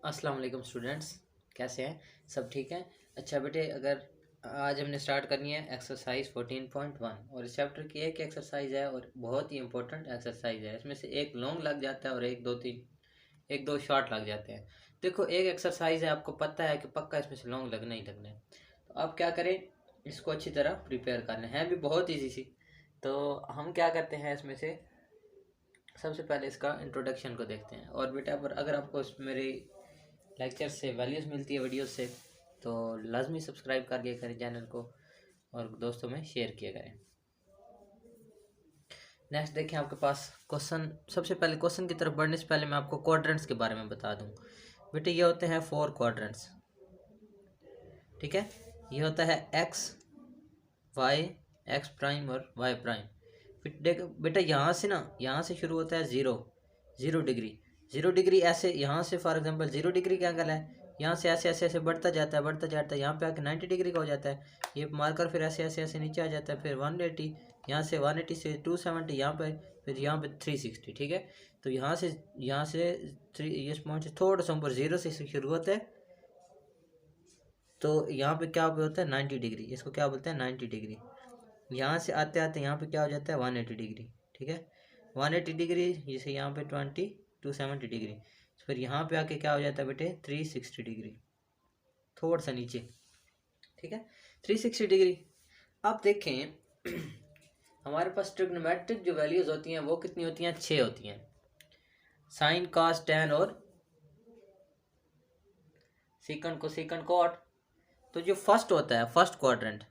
अस्सलाम वालेकुम स्टूडेंट्स, कैसे हैं? सब ठीक हैं? अच्छा बेटे, अगर आज हमने स्टार्ट करनी है एक्सरसाइज 14.1 और इस चैप्टर की एक एक्सरसाइज है और बहुत ही इंपॉर्टेंट एक्सरसाइज है। इसमें से एक लॉन्ग लग जाता है और एक दो शॉर्ट लग जाते हैं। देखो, एक एक्सरसाइज है, आपको पता है कि पक्का इसमें से लॉन्ग लगना ही लगना है। तो आप क्या करें, इसको अच्छी तरह प्रिपेयर करना है भी बहुत ईजी सी। तो हम क्या करते हैं, इसमें से सबसे पहले इसका इंट्रोडक्शन को देखते हैं। और बेटा, पर अगर आपको मेरी लेक्चर से वैल्यूज़ मिलती है वीडियो से, तो लाजमी सब्सक्राइब कर लिया करें चैनल को और दोस्तों में शेयर किया करें। नेक्स्ट देखें, आपके पास क्वेश्चन। सबसे पहले क्वेश्चन की तरफ बढ़ने से पहले मैं आपको क्वाड्रेंट्स के बारे में बता दूं। बेटे, ये होते हैं 4 क्वाड्रेंट्स, ठीक है। ये होता है एक्स, वाई, एक्स प्राइम और वाई प्राइम। फिर देखो बेटा, यहाँ से शुरू होता है ज़ीरो डिग्री। 0 डिग्री ऐसे, यहाँ से फॉर एग्जांपल 0 डिग्री का एंगल है, यहाँ से ऐसे ऐसे ऐसे बढ़ता जाता है, यहाँ पे आके 90 डिग्री का हो जाता है। ये मार्कर फिर ऐसे ऐसे ऐसे नीचे आ जाता है, फिर 180, यहाँ से 180 से 270, यहाँ पे फिर यहाँ पे 360, ठीक है। तो यहाँ से ये पॉइंट से थोड़ा सा ऊपर 0 से शुरू होता है, तो यहाँ पे क्या होता है 90 डिग्री, इसको क्या बोलते हैं 90 डिग्री। यहाँ से आते आते यहाँ पे क्या हो जाता है 180 डिग्री, ठीक है। 180 डिग्री, जैसे यहाँ पे 270 डिग्री। फिर यहाँ पे आके क्या हो जाता है बेटे 360 डिग्री, थोड़ा सा नीचे, ठीक है 360 डिग्री। आप देखें हमारे पास ट्रिग्नोमेट्रिक जो वैल्यूज होती हैं वो कितनी होती हैं, 6 होती हैं। साइन, कॉस, टैन और सीकंड को सीकंड कॉट। तो जो फर्स्ट होता है फर्स्ट क्वाड्रेंट,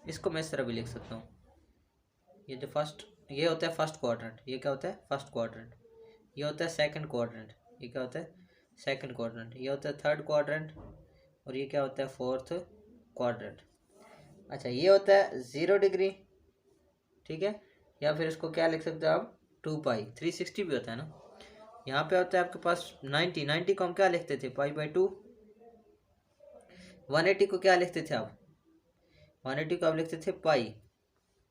इसको मैं इस तरह भी लिख सकता हूँ। ये होता है फर्स्ट क्वाड्रेंट। ये क्या होता है फर्स्ट क्वाड्रेंट। ये होता है सेकंड क्वाड्रेंट। ये क्या होता है सेकंड क्वाड्रेंट। ये होता है थर्ड क्वाड्रेंट और ये क्या होता है फोर्थ क्वाड्रेंट। अच्छा, ये होता है 0 डिग्री, ठीक है। या फिर इसको क्या लिख सकते हो आप 2 पाई। 360 भी होता है ना। यहाँ पे होता है आपके पास 90 को हम क्या लिखते थे पाई/2। 180 को क्या लिखते थे आप 180 को आप लिखते थे पाई।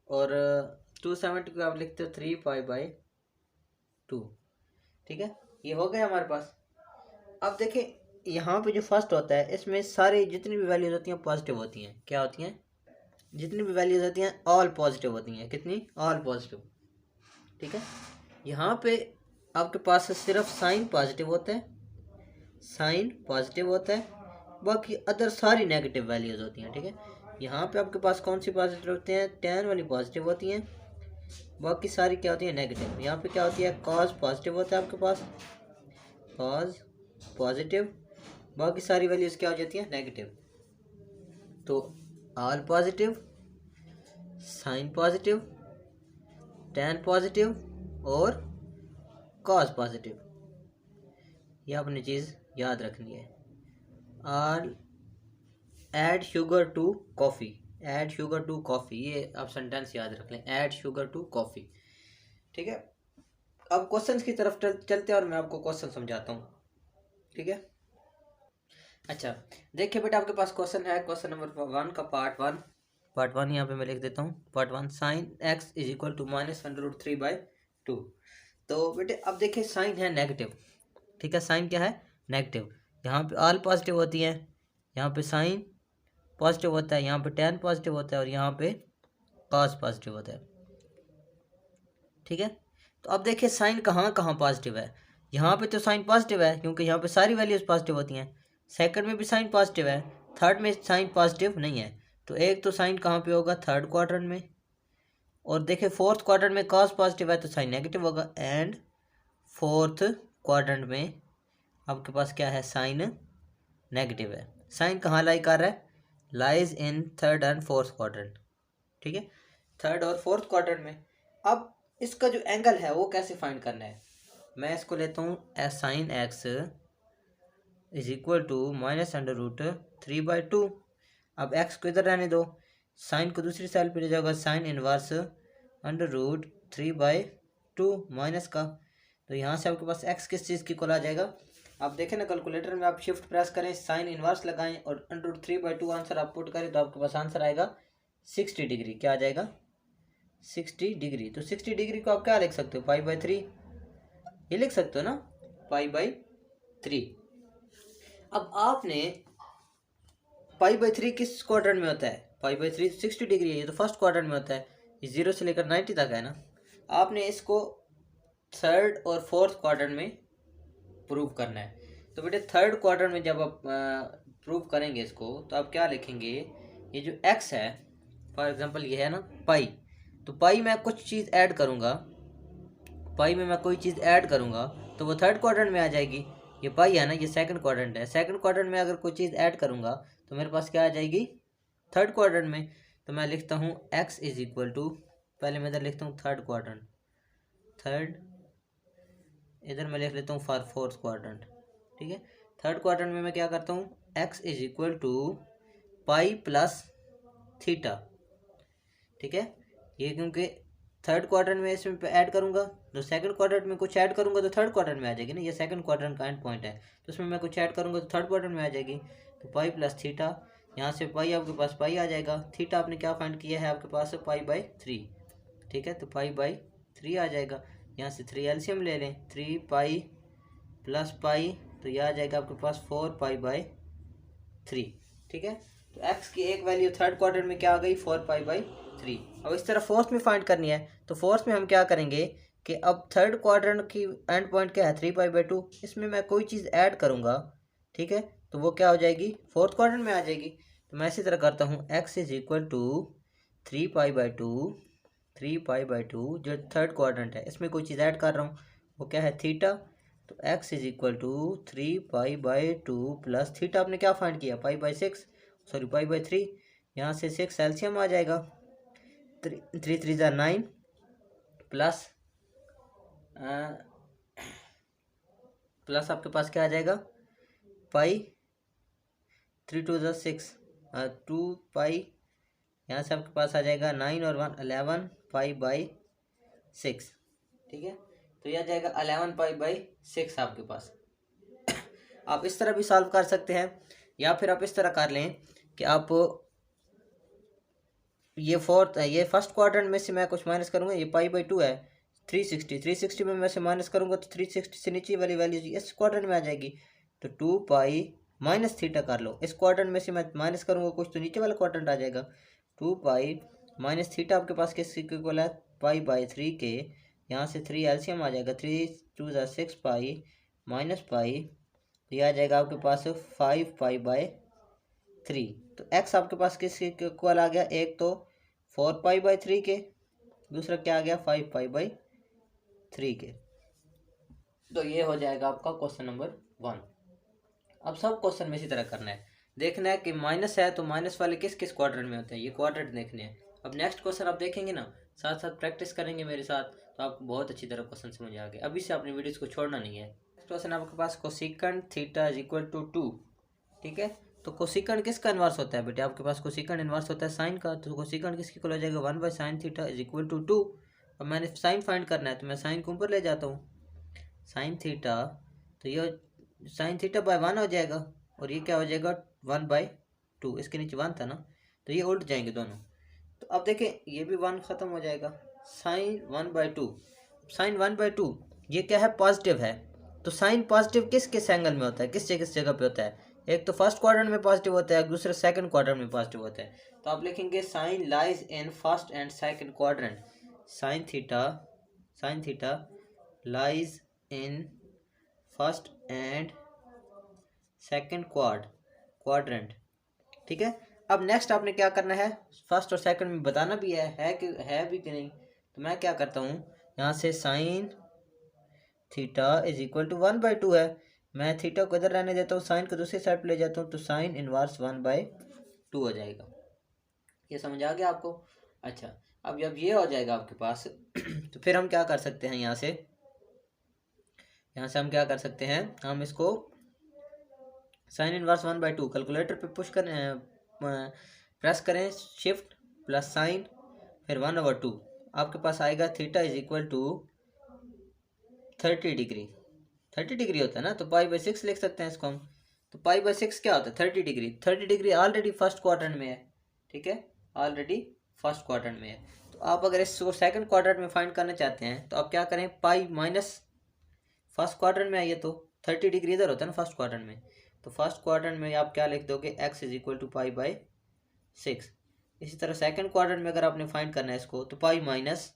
और 270 को आप लिखते हो 3 पाई/2, ठीक है। ये हो गया हमारे पास। अब देखिए, यहाँ पे जो फर्स्ट होता है इसमें सारी जितनी भी वैल्यूज होती हैं पॉजिटिव होती हैं। क्या होती हैं, जितनी भी वैल्यूज होती हैं ऑल पॉजिटिव होती हैं। कितनी, ऑल पॉजिटिव, ठीक है। यहाँ पे आपके पास सिर्फ साइन पॉजिटिव होता है, साइन पॉजिटिव होता है, बाकी अदर सारी नेगेटिव वैल्यूज होती हैं, ठीक है। यहाँ पे आपके पास कौन सी पॉजिटिव होती हैं, टेन वाली पॉजिटिव होती हैं, बाकी सारी क्या होती है नेगेटिव। यहाँ पे क्या होती है कॉज पॉजिटिव होता है आपके पास, कॉज पॉजिटिव, बाकी सारी वैल्यूज क्या हो जाती हैं नेगेटिव। तो all positive, sine positive, tan positive और कॉज पॉजिटिव। ये अपनी चीज़ याद रखनी है। और add sugar to coffee, add sugar to coffee, ये आप सेंटेंस याद रख लें, ऐड शुगर टू कॉफ़ी, ठीक है। अब क्वेश्चंस की तरफ चलते हैं और मैं आपको क्वेश्चन समझाता हूँ, ठीक है। अच्छा देखिए बेटा, आपके पास क्वेश्चन है, क्वेश्चन नंबर 1 का पार्ट वन यहाँ पे मैं लिख देता हूँ। Part 1, sine x is equal to -√3/2। तो बेटे अब देखिए, साइन है नेगेटिव, ठीक है। साइन क्या है नेगेटिव। यहाँ पे ऑल पॉजिटिव होती है, यहाँ पे साइन पॉजिटिव होता है, यहाँ पे टेन पॉजिटिव होता है और यहाँ पे कॉस पॉजिटिव होता है, ठीक है। तो अब देखिए साइन कहाँ कहाँ पॉजिटिव है। यहाँ पे तो साइन पॉजिटिव है क्योंकि यहाँ पे सारी वैल्यूज पॉजिटिव होती हैं। सेकंड में भी साइन पॉजिटिव है, थर्ड में साइन पॉजिटिव नहीं है। तो एक तो साइन कहाँ पे होगा थर्ड क्वाड्रेंट में, और देखिए फोर्थ क्वाड्रेंट में कॉस पॉजिटिव है तो साइन नेगेटिव होगा। एंड फोर्थ क्वाड्रेंट में आपके पास क्या है साइन नेगेटिव है। साइन कहाँ लाई कर रहा है, lies in third and fourth quadrant, ठीक है, थर्ड और फोर्थ क्वाड्रेंट में। अब इसका जो एंगल है वो कैसे फाइंड करना है, मैं इसको लेता हूँ as sine x is equal to -√3/2। अब एक्स को इधर रहने दो, साइन को दूसरी साइड पे ले जाओगा, साइन इनवर्स √3/2 माइनस का। तो यहाँ से आपके पास एक्स किस चीज़ की इक्वल आ जाएगा। आप देखें ना कैलकुलेटर में, आप शिफ्ट प्रेस करें, साइन इनवर्स लगाएं और √3/2 आंसर आप पुट करें तो आपके पास आंसर आएगा 60 डिग्री। क्या आ जाएगा 60 डिग्री। तो 60 डिग्री को आप क्या लिख सकते हो पाई/3, ये लिख सकते हो ना पाई/3, अब आपने पाई बाई 3 किस क्वाड्रेंट में होता है? पाई बाई 3 60 डिग्री है, ये तो फर्स्ट क्वाड्रेंट में होता है, ये 0 से लेकर 90 तक है ना। आपने इसको थर्ड और फोर्थ क्वाड्रेंट में प्रूव करना है। तो बेटे थर्ड क्वाड्रेंट में जब आप प्रूव करेंगे इसको, तो आप क्या लिखेंगे, ये जो x है फॉर एग्जांपल ये है ना पाई, तो पाई में कुछ चीज़ ऐड करूँगा, पाई में मैं कोई चीज़ ऐड करूँगा तो वो थर्ड क्वाड्रेंट में आ जाएगी। ये पाई है ना, ये सेकंड क्वाड्रेंट है, सेकंड क्वाड्रेंट में अगर कोई चीज़ ऐड करूँगा तो मेरे पास क्या आ जाएगी, थर्ड क्वाड्रेंट में। तो मैं लिखता हूँ x इज इक्वल टू, पहले मैं इधर लिखता हूँ थर्ड क्वाड्रेंट, थर्ड, इधर मैं लिख लेता हूँ फॉर फोर्थ क्वाड्रेंट, ठीक है। थर्ड क्वाड्रेंट में मैं क्या करता हूँ, x is equal to pi plus theta, ठीक है। ये क्योंकि थर्ड क्वाड्रेंट में इसमें ऐड करूँगा, तो सेकंड क्वाड्रेंट में कुछ ऐड करूँगा तो थर्ड क्वाड्रेंट में आ जाएगी ना, ये सेकंड क्वाड्रेंट का एंड पॉइंट है, तो उसमें मैं कुछ ऐड करूँगा तो थर्ड क्वाड्रेंट में आ जाएगी। तो पाई प्लस थीटा, यहाँ से पाई आपके पास पाई आ जाएगा, थीटा आपने क्या फाइंड किया है आपके पास पाई बाई 3, ठीक है, तो पाई बाई 3 आ जाएगा। यहाँ से 3 एलसीएम ले लें, 3 पाई प्लस पाई, तो यह आ जाएगा आपके पास 4 पाई बाई 3, ठीक है। तो x की एक वैल्यू थर्ड क्वाड्रेंट में क्या आ गई, 4 पाई बाई 3। अब इस तरह फोर्थ में फाइंड करनी है, तो फोर्थ में हम क्या करेंगे कि अब थर्ड क्वाड्रेंट की एंड पॉइंट क्या है, 3 पाई बाई 2, इसमें मैं कोई चीज़ ऐड करूँगा, ठीक है, तो वो क्या हो जाएगी, फोर्थ क्वाड्रेंट में आ जाएगी। तो मैं इसी तरह करता हूँ, x is equal to 3 pi by 2, 3 pi by 2 जो थर्ड क्वाड्रेंट है, इसमें कोई चीज़ ऐड कर रहा हूँ, वो क्या है, थीटा। तो x is equal to 3 pi by 2 plus theta आपने क्या फाइंड किया, pi by 6, sorry pi by 3, यहाँ से 6 एलसीएम आ जाएगा, 3 3 ज़ा 9 प्लस प्लस आपके पास क्या आ जाएगा, पाई 3 2 ज़ा 6, 2 पाई, यहाँ से आपके पास आ जाएगा 9 और 1 11 पाई बाई 6, ठीक है। तो यह आ जाएगा 11 पाई बाई 6 आपके पास। आप इस तरह भी सॉल्व कर सकते हैं, या फिर आप इस तरह कर लें कि आप ये फोर्थ, ये फर्स्ट क्वाड्रेंट में से मैं कुछ माइनस करूँगा, ये पाई बाई 2 है, 360 में मैं से माइनस करूँगा तो 360 से नीचे वाली वैल्यू इस क्वाड्रेंट में आ जाएगी। तो 2 पाई माइनस थीटा कर लो, इस क्वाड्रेंट में से मैं माइनस करूँगा कुछ तो नीचे वाला क्वाड्रेंट आ जाएगा। 2 पाई माइनस थीटा आपके पास किस इक्वल है, पाई बाई 3 के, यहाँ से 3 एलसीएम आ जाएगा, 3 2 ज़ा 6 पाई माइनस पाई, तो यह आ जाएगा आपके पास 5 पाई बाई 3। तो x आपके पास किस इक्वल आ गया, एक तो 4 पाई बाई 3 के, दूसरा क्या आ गया 5 पाई बाई 3 के। तो ये हो जाएगा आपका क्वेश्चन नंबर 1। अब सब क्वेश्चन में इसी तरह करना है, देखना है कि माइनस है तो माइनस वाले किस किस क्वाड्रेंट में होते हैं, ये क्वाड्रेंट देखने हैं। अब नेक्स्ट क्वेश्चन आप देखेंगे ना, साथ साथ प्रैक्टिस करेंगे मेरे साथ, तो आपको बहुत अच्छी तरह क्वेश्चन समझ आ गए। अभी से अपनी वीडियोस को छोड़ना नहीं है। नेक्स्ट क्वेश्चन आपके पास cosecant theta is equal to 2, ठीक है। तो कोसेकंड किसका इन्वर्स होता है बेटे, आपके पास कोसेकंड इन्वर्स होता है साइन का, तो कोसेकंड किसकी इक्वल हो जाएगा, 1 by sine theta is equal to 2। अब मैंने साइन फाइंड करना है तो मैं साइन को ऊपर ले जाता हूँ, साइन थीटा, तो ये साइन थीटा बाय 1 हो जाएगा, और ये क्या हो जाएगा 1 बाई 2, इसके नीचे 1 था ना, तो ये उल्ट जाएंगे दोनों। तो अब देखें ये भी 1 ख़त्म हो जाएगा, साइन 1 बाई 2, साइन 1 बाई 2 ये क्या है, पॉजिटिव है। तो साइन पॉजिटिव किस किस एंगल में होता है, किस जगह पे होता है, एक तो फर्स्ट क्वाड्रेंट में पॉजिटिव होता है, दूसरे सेकंड क्वाड्रेंट में पॉजिटिव होता है। तो आप लिखेंगे sine lies in first and second quadrant, sine theta lies in first and second quadrant, ठीक है। अब नेक्स्ट आपने क्या करना है, फर्स्ट और सेकंड में बताना भी है कि है भी कि नहीं। तो मैं क्या करता हूँ, यहाँ से sine theta is equal to 1 by 2 है, मैं थीटा को इधर रहने देता हूँ, साइन को दूसरी साइड पे ले जाता हूँ, तो साइन इनवर्स 1 बाई 2 हो जाएगा। ये समझ आ गया आपको। अच्छा, अब जब ये हो जाएगा आपके पास तो फिर हम क्या कर सकते हैं, यहाँ से हम क्या कर सकते हैं, हम इसको साइन इनवर्स 1 बाई 2 कैलकुलेटर पे पुश करें, प्रेस करें शिफ्ट प्लस साइन, फिर 1/2 आपके पास आएगा, theta is equal to 30 degree, 30 degree होता है ना, तो पाई बाई 6 लिख सकते हैं इसको हम। तो पाई बाई 6 क्या होता है, 30 degree, 30 degree already first quadrant में है, ठीक है, ऑलरेडी फर्स्ट क्वाड्रेंट में है। तो आप अगर इसको सेकंड क्वाड्रेंट में फाइंड करना चाहते हैं तो आप क्या करें, पाई माइनस फर्स्ट क्वाड्रेंट में आइए, तो 30 डिग्री इधर होता है ना फर्स्ट क्वाड्रेंट में, तो फर्स्ट क्वाड्रेंट में आप क्या लिख दोगे, x is equal to pi by 6। इसी तरह सेकंड क्वाड्रेंट में अगर आपने फाइंड करना है इसको, तो pi minus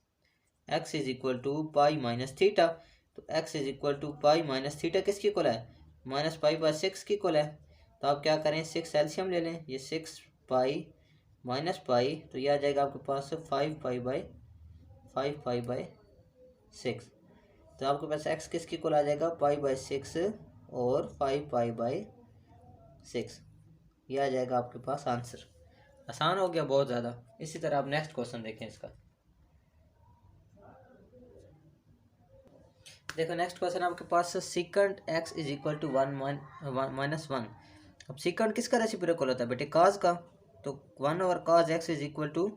x is equal to pi minus theta. तो x is equal to pi minus theta किसकी इक्वल है, माइनस पाई बाई 6 की इक्वल है। तो आप क्या करें, 6 एलसीएम ले लें, ये 6 पाई माइनस पाई, तो ये आ जाएगा आपके पास 5 पाई बाई 6। तो आपके पास x किसकी इक्वल आ जाएगा, पाई बाई 6 और 5 पाई बाई 6। ये आ जाएगा आपके पास आंसर। आसान हो गया बहुत ज़्यादा। इसी तरह आप नेक्स्ट क्वेश्चन देखें इसका। देखो नेक्स्ट क्वेश्चन आपके पास, secant x is equal to 1 minus 1। अब सीकंट किसका रेसिप्रोकल होता है बेटे, काज का। तो 1 over cos x is equal to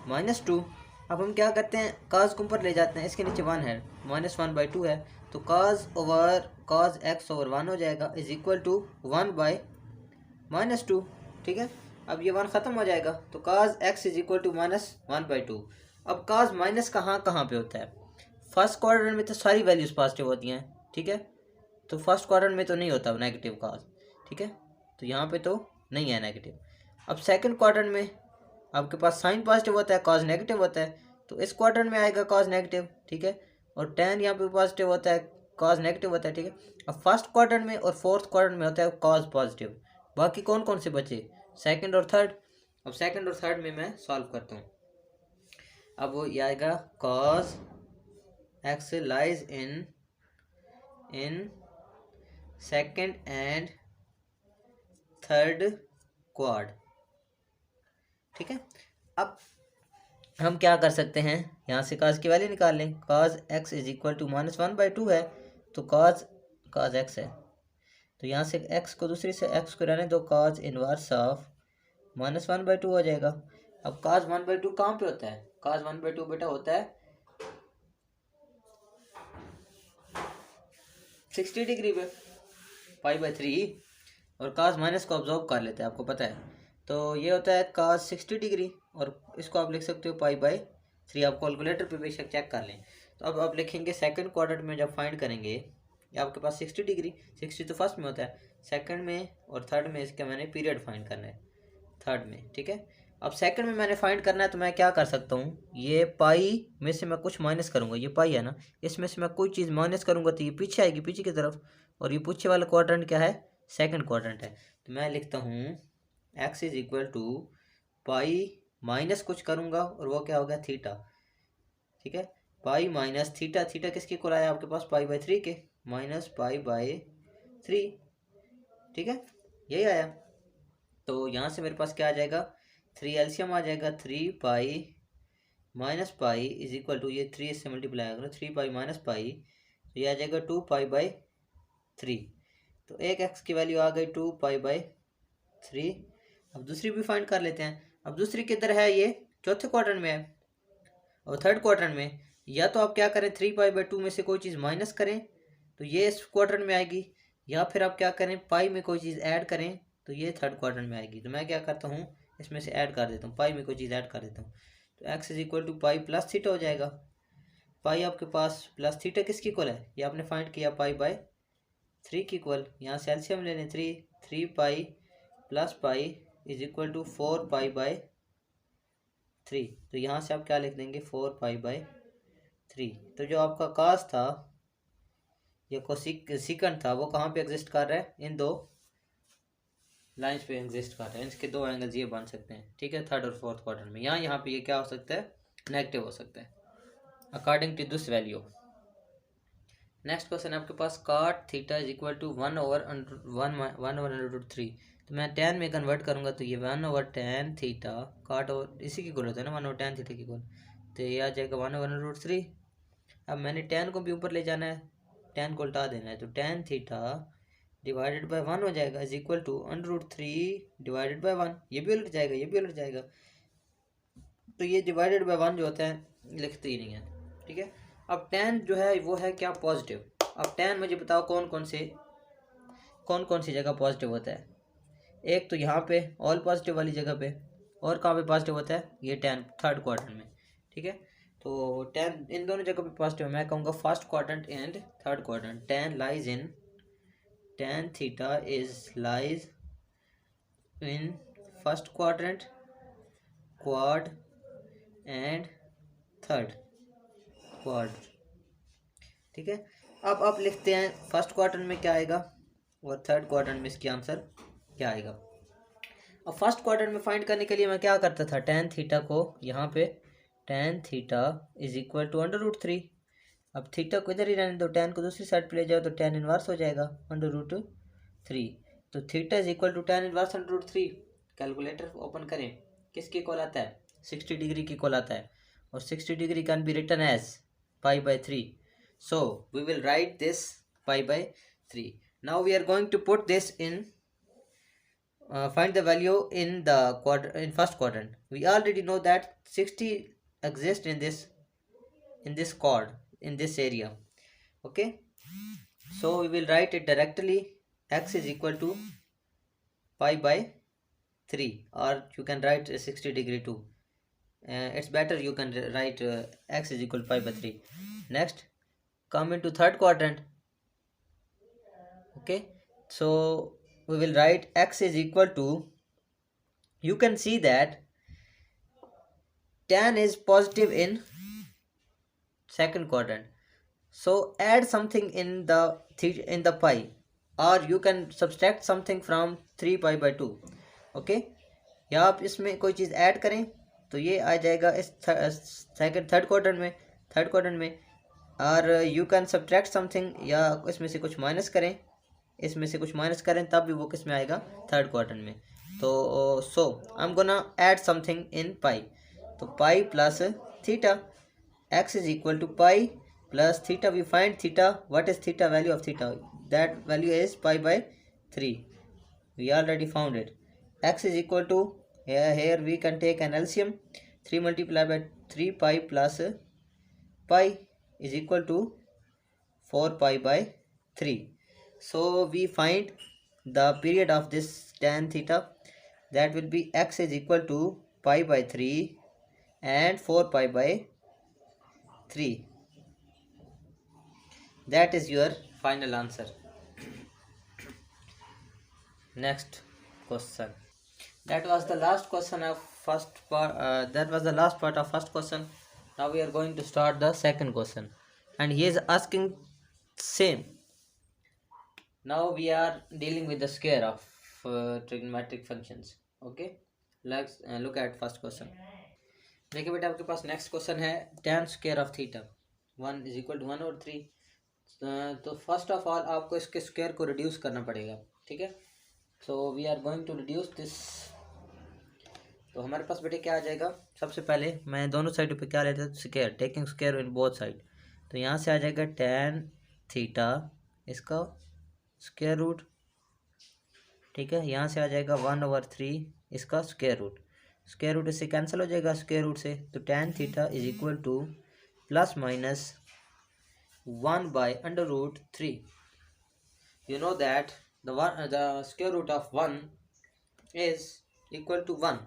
-2। अब हम क्या करते हैं, काज को ऊपर ले जाते हैं, इसके नीचे 1 है, -1/2 है, तो काज ओवर काज x ओवर 1 हो जाएगा, इज इक्वल टू 1/-2। ठीक है, अब ये 1 ख़त्म हो जाएगा, तो काज x इज इक्वल टू -1/2। अब काज माइनस कहाँ कहाँ पे होता है, फर्स्ट क्वाड्रेंट में तो सारी वैल्यूज़ पॉजिटिव होती हैं। ठीक है, तो फर्स्ट क्वाड्रेंट में तो नहीं होता नेगेटिव काज। ठीक है, तो यहाँ पे तो नहीं है नेगेटिव। अब सेकंड क्वाड्रेंट में आपके पास साइन पॉजिटिव होता है, कॉज नेगेटिव होता है, तो इस क्वाड्रेंट में आएगा कॉज नेगेटिव। ठीक है, और tan यहाँ पे पॉजिटिव होता है, कॉज नेगेटिव होता है। ठीक है, अब फर्स्ट क्वाड्रेंट में और फोर्थ क्वाड्रेंट में होता है कॉज पॉजिटिव। बाकी कौन कौन से बचे, सेकंड और थर्ड। अब सेकंड और थर्ड में मैं सॉल्व करता हूँ। अब वो ये आएगा cause x lies in second and third quad. ठीक है, अब हम क्या कर सकते हैं, यहाँ से काज की वैल्यू निकाल लें। काज x इज इक्वल टू -1/2 है, तो काज x है, तो यहाँ से x को दूसरी से x को रहने दो, काज इनवर्स ऑफ -1/2 हो जाएगा। अब काज 1/2 कहाँ पे होता है, काज 1/2 बेटा होता है 60 डिग्री पे, पाई/3, और काज माइनस को ऑब्जर्व कर लेते हैं, आपको पता है। तो ये होता है काज 60 डिग्री, और इसको आप लिख सकते हो पाई/3। आप कैलकुलेटर पे बेशक चेक कर लें। तो अब आप लिखेंगे सेकंड क्वाड्रेंट में जब फाइंड करेंगे, ये आपके पास 60 डिग्री, 60 तो फर्स्ट में होता है, सेकंड में और थर्ड में इसका मैंने पीरियड फाइंड करना है, थर्ड में। ठीक है, अब सेकंड में मैंने फाइंड करना है, तो मैं क्या कर सकता हूँ, ये पाई में से मैं कुछ माइनस करूँगा, ये पाई है ना, इसमें से मैं कोई चीज़ माइनस करूँगा तो ये पीछे आएगी, पीछे की तरफ, और ये पीछे वाला क्वाड्रेंट क्या है, सेकंड क्वाड्रेंट है। तो मैं लिखता हूँ x is equal to pi minus कुछ करूँगा, और वो क्या होगा, थीटा। ठीक है, पाई माइनस थीटा, थीटा किसके इक्वल आया आपके पास, पाई/3 के, -पाई/3। ठीक है, यही आया। तो यहाँ से मेरे पास क्या आ जाएगा, 3 एलसीएम आ जाएगा, 3 pi minus pi is equal to, ये 3 से मल्टीप्लाई करो, 3 पाई माइनस पाई, तो ये आ जाएगा 2 पाई/3। तो एक x की वैल्यू आ गई 2 पाई/3। अब दूसरी भी फाइंड कर लेते हैं। अब दूसरी किधर है, ये चौथे क्वाड्रेंट में है, और थर्ड क्वाड्रेंट में। या तो आप क्या करें, 3 पाई/2 में से कोई चीज़ माइनस करें, तो ये इस क्वाड्रेंट में आएगी, या फिर आप क्या करें, पाई में कोई चीज़ ऐड करें, तो ये थर्ड क्वाड्रेंट में आएगी। तो मैं क्या करता हूँ, इसमें से ऐड कर देता हूँ, पाई में कोई चीज़ ऐड कर देता हूँ, तो x is equal to pi plus theta हो जाएगा। पाई आपके पास प्लस थीटा किसकी इक्वल है, ये आपने फाइंड किया पाई/3 की इक्वल। यहाँ से एलसीएम ले लें, 3 pi plus pi is equal to 4 पाई/3। तो यहाँ से आप क्या लिख देंगे, 4 पाई/3। तो जो आपका काज था या सीकंड था, वो कहाँ पे एग्जिस्ट कर रहा है, इन दो लाइंस पे एग्जिस्ट कर रहा है। इसके दो एंगल्स ये बन सकते हैं। ठीक है, थर्ड और फोर्थ क्वाड्रेंट में। यहाँ पे ये क्या हो सकता है, नेगेटिव हो सकता है, according to this value. Next question आपके पास, काट थीटा इज इक्वल टू 1/√3। तो मैं tan में कन्वर्ट करूँगा, तो ये 1/tan थीटा, काट और इसी की इक्वल होता है ना, 1/tan थीटा की इक्वल, तो ये आ जाएगा 1/√3। अब मैंने tan को भी ऊपर ले जाना है, tan को उल्टा देना है, तो tan थीटा डिवाइडेड बाय 1 हो जाएगा, is equal to √3 divided by 1। ये भी उलट जाएगा, ये भी उलट जाएगा, तो ये डिवाइडेड बाय 1 जो होता है लिखते ही नहीं है। ठीक है, अब tan जो है वो है क्या, पॉजिटिव। अब tan मुझे बताओ कौन कौन सी जगह पॉजिटिव होता है। एक तो यहाँ पे ऑल पॉजिटिव वाली जगह पे, और कहाँ पे पॉजिटिव होता है, ये tan थर्ड क्वाड्रेंट में। ठीक है, तो tan इन दोनों जगह पे पॉजिटिव है। मैं कहूँगा first quadrant and third quadrant, tan lies in tan theta is lies in first quadrant, quad and third quad। ठीक है, अब आप लिखते हैं फर्स्ट क्वाड्रेंट में क्या आएगा और थर्ड क्वाड्रेंट में इसकी आंसर क्या आएगा। अब फर्स्ट क्वाड्रेंट में फाइंड करने के लिए मैं क्या करता था, tan थीटा को यहाँ पे tan theta is equal to √3। अब थीटा को इधर ही रहने दो, tan को दूसरी साइड पे ले जाओ तो tan इनवर्स हो जाएगा √3। तो theta is equal to tan inverse √3। Calculator open करें, किसके इक्वल आता है, 60 डिग्री की इक्वल आता है, और 60 degree can be written as π/3। So we will write this π/3. Now we are going to put this in, find the value in the first quadrant. We already know that 60 exists in this chord, in this area. Okay, so we will write it directly, x is equal to π/3, or you can write 60 degree too. It's better you can write x is equal to π/3. Next, come into third quadrant. Okay, so we will write x is equal to, you can see that tan is positive in second quadrant, so add something in the pi, or you can subtract something from 3π/2। okay, या आप इसमें कोई चीज़ add करें तो ये आ जाएगा इस थर्ड क्वाड्रेंट में, और यू कैन सब्ट्रैक्ट समथिंग, या इसमें से कुछ माइनस करें, तब भी वो किस में आएगा, थर्ड क्वाड्रेंट में। तो so I am gonna add something in pi, तो pi plus theta, x is equal to pi plus theta. We find theta, what is theta, value of theta, that value is π/3। We already found it. X is equal to, here we can take an LCM, 3 multiplied by 3 pi plus pi is equal to 4π/3। so we find the period of this tan theta, that will be x is equal to π/3 and 4π/3. that is your final answer. Next question. That was the last question of first part. That was the last part of first question. Now we are going to start the second question, and he is asking same. Now we are dealing with the square of trigonometric functions. Okay, let's look at first question. देखिए बेटा, आपके पास next question है tan square of theta 1 is equal to 1 और 3। तो first of all आपको इसके square को रिड्यूस करना पड़ेगा। ठीक है, so we are going to reduce this. तो हमारे पास बेटे क्या आ जाएगा, सबसे पहले मैं दोनों साइड पे क्या लेता हूँ, square, taking square in both side. तो यहाँ से आ जाएगा tan थीटा, इसका स्क्वायर रूट। ठीक है, यहाँ से आ जाएगा 1/3 इसका स्क्वायर रूट। स्क्वायर रूट इससे कैंसिल हो जाएगा स्क्वायर रूट से, तो tan theta is equal to plus minus 1/√3। you know that the square root of 1 is equal to 1,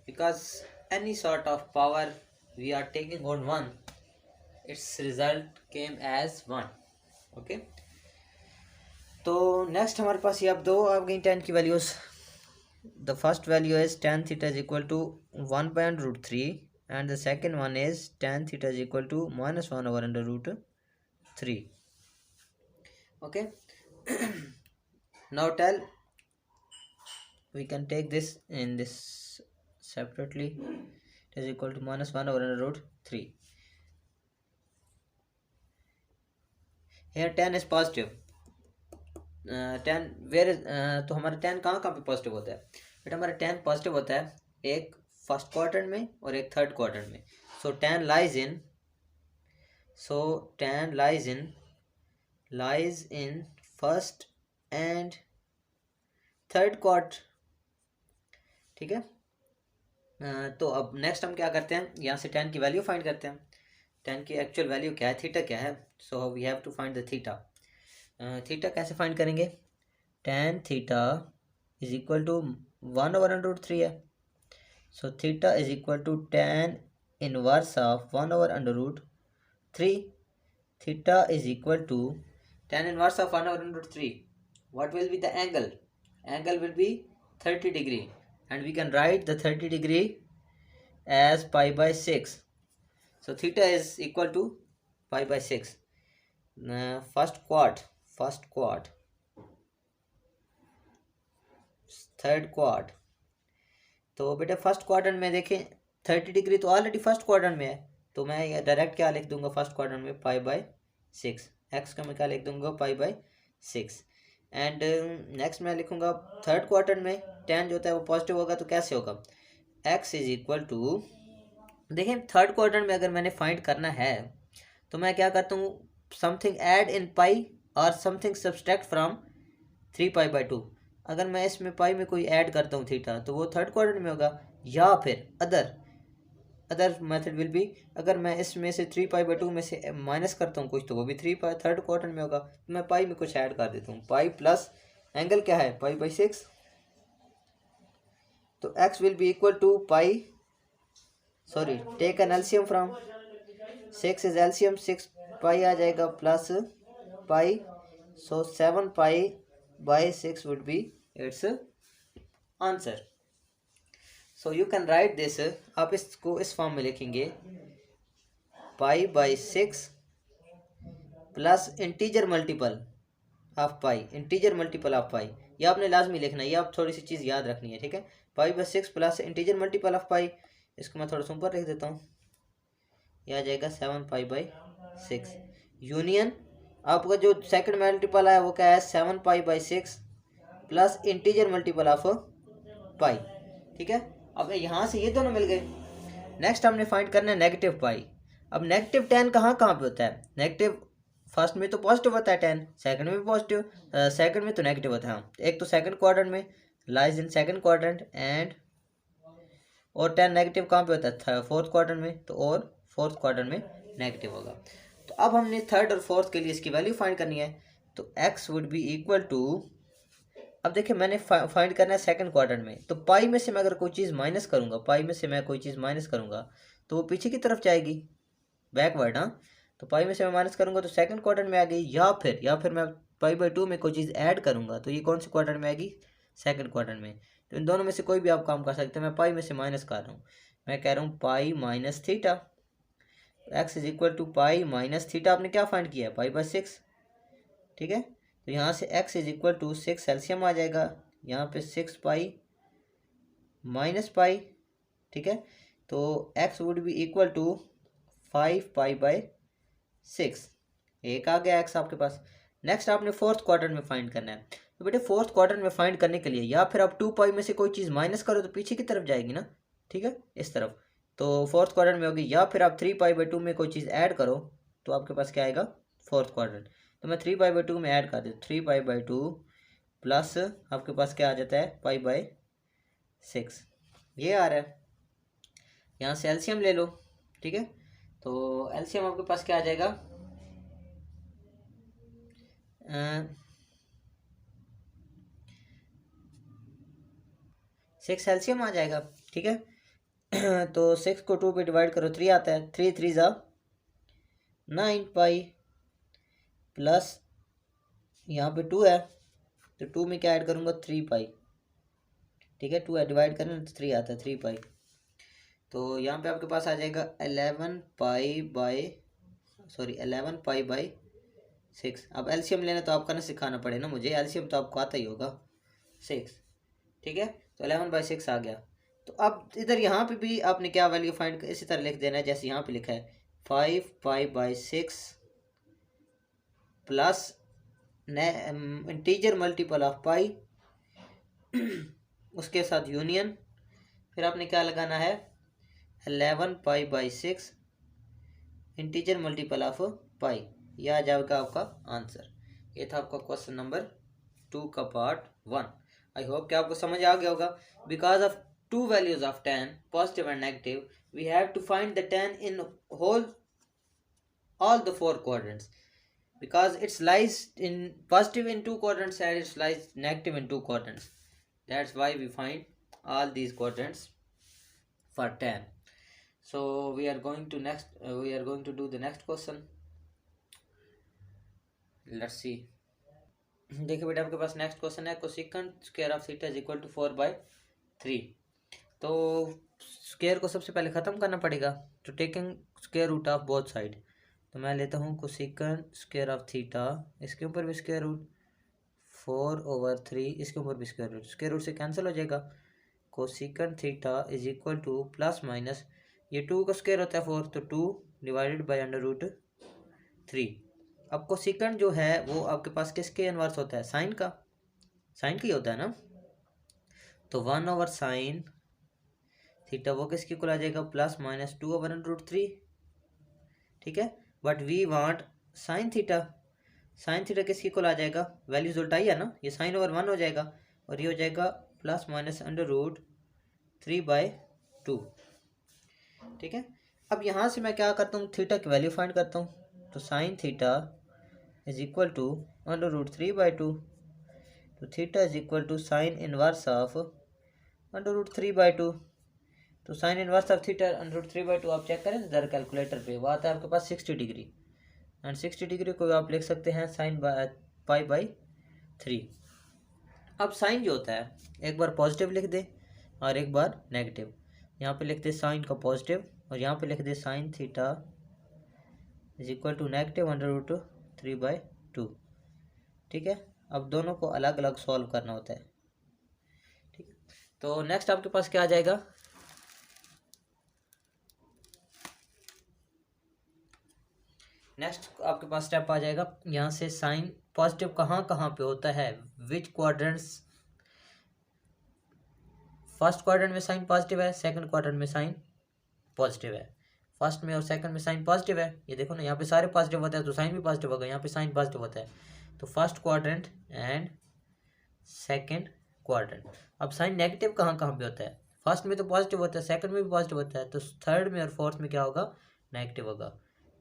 because any sort of power we are taking on 1, its result came as 1। okay, तो next हमारे पास ये अब दो आ गई tan की values. The first value is tan theta is equal to 1/√3 and the second one is tan theta is equal to -1/√3। okay, now tell, we can take this in this separately, it is equal to -1/√3। here tan is positive, tan where is तो हमारा tan कहाँ पे positive होता है बेटा, हमारा tan positive होता है एक फर्स्ट क्वाड्रेंट में और एक थर्ड क्वाड्रेंट में। सो tan lies in first and third quad. ठीक है, तो अब नेक्स्ट हम क्या करते हैं, यहाँ से tan की वैल्यू फाइंड करते हैं। tan की एक्चुअल वैल्यू क्या है, थीटा क्या है, so we have to find the theta. Theta कैसे फाइंड करेंगे, tan theta is equal to 1/√3 है, so theta is equal to tan inverse of 1/√3। Theta is equal to tan inverse of 1/√3, what will be the angle? Angle will be 30 degree, and we can write the 30 degree as pi by 6. So theta is equal to pi by 6. First quad, third quad. तो बेटा first quadrant में देखें 30 degree तो already first quadrant में है, तो मैं direct क्या लिख दूंगा फर्स्ट क्वाड्रेंट में पाई बाय 6, एक्स का मैं क्या लिख दूंगा पाई बाय 6। एंड नेक्स्ट मैं लिखूंगा थर्ड क्वाड्रेंट में tan जो होता है वो पॉजिटिव होगा, तो कैसे होगा x इज इक्वल टू, देखिए थर्ड क्वाड्रेंट में अगर मैंने फाइंड करना है तो मैं क्या करता हूँ समथिंग ऐड इन पाई और समथिंग सब्सट्रैक्ट फ्रॉम 3 पाई/2। अगर मैं इसमें पाई में कोई ऐड करता हूँ थीटा तो वो थर्ड क्वाड्रेंट में होगा, या फिर अदर मेथड विल बी, अगर मैं इसमें से 3 पाई/2 में से माइनस करता हूँ कुछ तो वो भी थर्ड क्वाड्रेंट में होगा, तो मैं पाई में कुछ ऐड कर देता हूँ। पाई प्लस एंगल क्या है पाई बाई 6, तो x will be equal to pi, sorry take an LCM from 6 is LCM 6 pi आ जाएगा plus pi, so 7 pi by 6 would be its answer. So you can write this, आप इसको इस form में लिखेंगे pi by 6 plus integer multiple of pi, integer multiple of pi, ये आपने लाजमी लिखना है, ये आप थोड़ी सी चीज़ याद रखनी है, ठीक है। Pi by 6 plus integer multiple of pi, इसको मैं थोड़ा सा ऊपर लिख देता हूँ, यह आ जाएगा 7 पाई बाई 6 यूनियन आपका जो सेकंड मल्टीपल है वो क्या है 7 पाई by 6 plus integer multiple of pi, ठीक है। अब यहाँ से ये दोनों मिल गए। नेक्स्ट हमने फाइंड करना है नेगेटिव पाई। अब नेगेटिव 10 कहाँ कहाँ पे होता है, नेगेटिव फर्स्ट में तो पॉजिटिव होता है 10, सेकंड में भी पॉजिटिव, सेकंड में तो नेगेटिव होता है। हाँ, एक तो सेकंड क्वाड्रेंट में lies in second quadrant and, और 10 नेगेटिव कहाँ पे होता है फोर्थ क्वाड्रेंट में, तो और फोर्थ क्वाड्रेंट में नेगेटिव होगा। तो अब हमने थर्ड और फोर्थ के लिए इसकी वैल्यू फाइंड करनी है, तो x would be equal to, अब देखिए मैंने फाइंड करना है सेकंड क्वाड्रेंट में, तो पाई में से मैं अगर कोई चीज़ माइनस करूँगा, पाई में से मैं कोई चीज़ माइनस करूँगा तो वो पीछे की तरफ जाएगी, बैकवर्ड। हाँ, तो पाई में से मैं माइनस करूँगा तो सेकंड क्वाड्रेंट में आ गई, या फिर मैं पाई/2 में कोई चीज़ ऐड करूँगा तो ये कौन से क्वाड्रेंट में आएगी, सेकंड क्वाड्रेंट में। तो इन दोनों में से कोई भी आप काम कर सकते हैं। मैं पाई में से माइनस कर रहा हूँ, मैं कह रहा हूँ pi minus theta, x is equal to pi minus theta, आपने क्या फाइंड किया पाई बाई 6, ठीक है। तो यहाँ से x is equal to 6 LCM आ जाएगा, यहाँ पे 6 पाई माइनस पाई, ठीक है। तो x would be equal to 5 pi by 6, एक आ गया x आपके पास। नेक्स्ट आपने फोर्थ क्वाड्रेंट में फाइंड करना है, तो बेटे फोर्थ क्वाड्रेंट में फाइंड करने के लिए या फिर आप 2 पाई में से कोई चीज़ माइनस करो तो पीछे की तरफ जाएगी ना, ठीक है, इस तरफ, तो फोर्थ क्वाड्रेंट में होगी, या फिर आप 3 पाई/2 में कोई चीज़ ऐड करो तो आपके पास क्या आएगा फोर्थ क्वाड्रेंट। तो मैं 3 पाई/2 में ऐड कर दूँ, 3 पाई/2 प्लस आपके पास क्या आ जाता है पाई बाई 6, ये आ रहा है। यहाँ से एलसीएम ले लो, ठीक है। तो एलसीएम आपके पास क्या आ जाएगा, 6 एलसीएम आ जाएगा, ठीक है। तो 6 को 2 पे डिवाइड करो 3 आता है, 3 × 9 पाई प्लस यहाँ पे 2 है तो 2 में क्या ऐड करूँगा 3 पाई, ठीक है। 2 है डिवाइड करना तो 3 आता है 3 पाई, तो यहाँ पे आपके पास आ जाएगा 11 पाई बाई 6। अब एलसीएम लेना तो आपका ना सिखाना पड़े ना मुझे, एलसीएम तो आपको आता ही होगा 6, ठीक है। तो 11/6 आ गया। तो अब इधर यहाँ पे भी आपने क्या वैल्यू फाइंड इसी तरह लिख देना है जैसे यहाँ पे लिखा है 5 pi by 6 plus integer multiple of pi उसके साथ यूनियन, फिर आपने क्या लगाना है 11 pi by 6 integer multiple of pi, यह आ जाएगा आपका आंसर। ये था आपका क्वेश्चन नंबर 2 का पार्ट 1। आई होप कि आपको समझ आ गया होगा। Because of two values of tan positive and negative we have to find the tan in whole all the 4 quadrants, because it's lies in positive in 2 quadrants and it's lies negative in 2 quadrants. That's why we find all these quadrants for tan. So we are going to do the next question. Let's see. देखिए बेटा आपके पास next question है cosecant square of theta is equal to 4/3। तो square को सबसे पहले ख़त्म करना पड़ेगा, तो taking square root of both side. तो मैं लेता हूँ कोसेकंड स्क्वायर ऑफ थीटा, इसके ऊपर भी स्क्वायर रूट, 4/3 इसके ऊपर भी स्क्वायर रूट से कैंसिल हो जाएगा। Cosecant theta is equal to plus minus, ये 2 का स्क्वायर होता है 4, तो 2 डिवाइडेड बाई √3। अब कोसेकंड जो है वो आपके पास किसके इनवर्स होता है, साइन का, साइन का ही होता है ना। तो 1/sin थीटा वो किसके इक्वल आ जाएगा, प्लस माइनस 2/√3। ठीक है, but we want sine theta, sine theta किसके इक्वल आ जाएगा, वैल्यूज उल्टा ही है ना, ये sin/1 हो जाएगा और ये हो जाएगा प्लस माइनस √3/2। ठीक है, अब यहाँ से मैं क्या करता हूँ, थीटा की वैल्यू फाइंड करता हूँ। तो sine theta is equal to √3/2। तो theta is equal to sine inverse of √3/2। तो साइन इनवर्स ऑफ थीटा √3/2 आप चेक करें ज़रा कैलकुलेटर पे, वो आता है आपके पास 60 डिग्री, एंड 60 डिग्री को आप लिख सकते हैं साइन π/3। अब साइन जो होता है एक बार पॉजिटिव लिख दे और एक बार नेगेटिव। यहाँ पे लिख दे साइन का पॉजिटिव और यहाँ पे लिख दे sine theta is equal to negative √3/2। ठीक है, अब दोनों को अलग अलग सॉल्व करना होता है। ठीक है, तो नेक्स्ट आपके पास क्या आ जाएगा, नेक्स्ट आपके पास स्टेप आ जाएगा, यहाँ से साइन पॉजिटिव कहाँ कहाँ पे होता है, विच क्वाड्रेंट्स। फर्स्ट क्वाड्रेंट में साइन पॉजिटिव है, सेकंड क्वाड्रेंट में साइन पॉजिटिव है। फर्स्ट में और सेकंड में साइन पॉजिटिव है, ये देखो ना, यहाँ पे सारे पॉजिटिव होता है तो साइन भी पॉजिटिव होगा, यहाँ पे साइन पॉजिटिव होता है। तो first quadrant and second quadrant. अब साइन नेगेटिव कहाँ कहाँ पे होता है, फर्स्ट में तो पॉजिटिव होता है, सेकंड में भी पॉजिटिव होता है, तो थर्ड में और फोर्थ में क्या होगा, नेगेटिव होगा।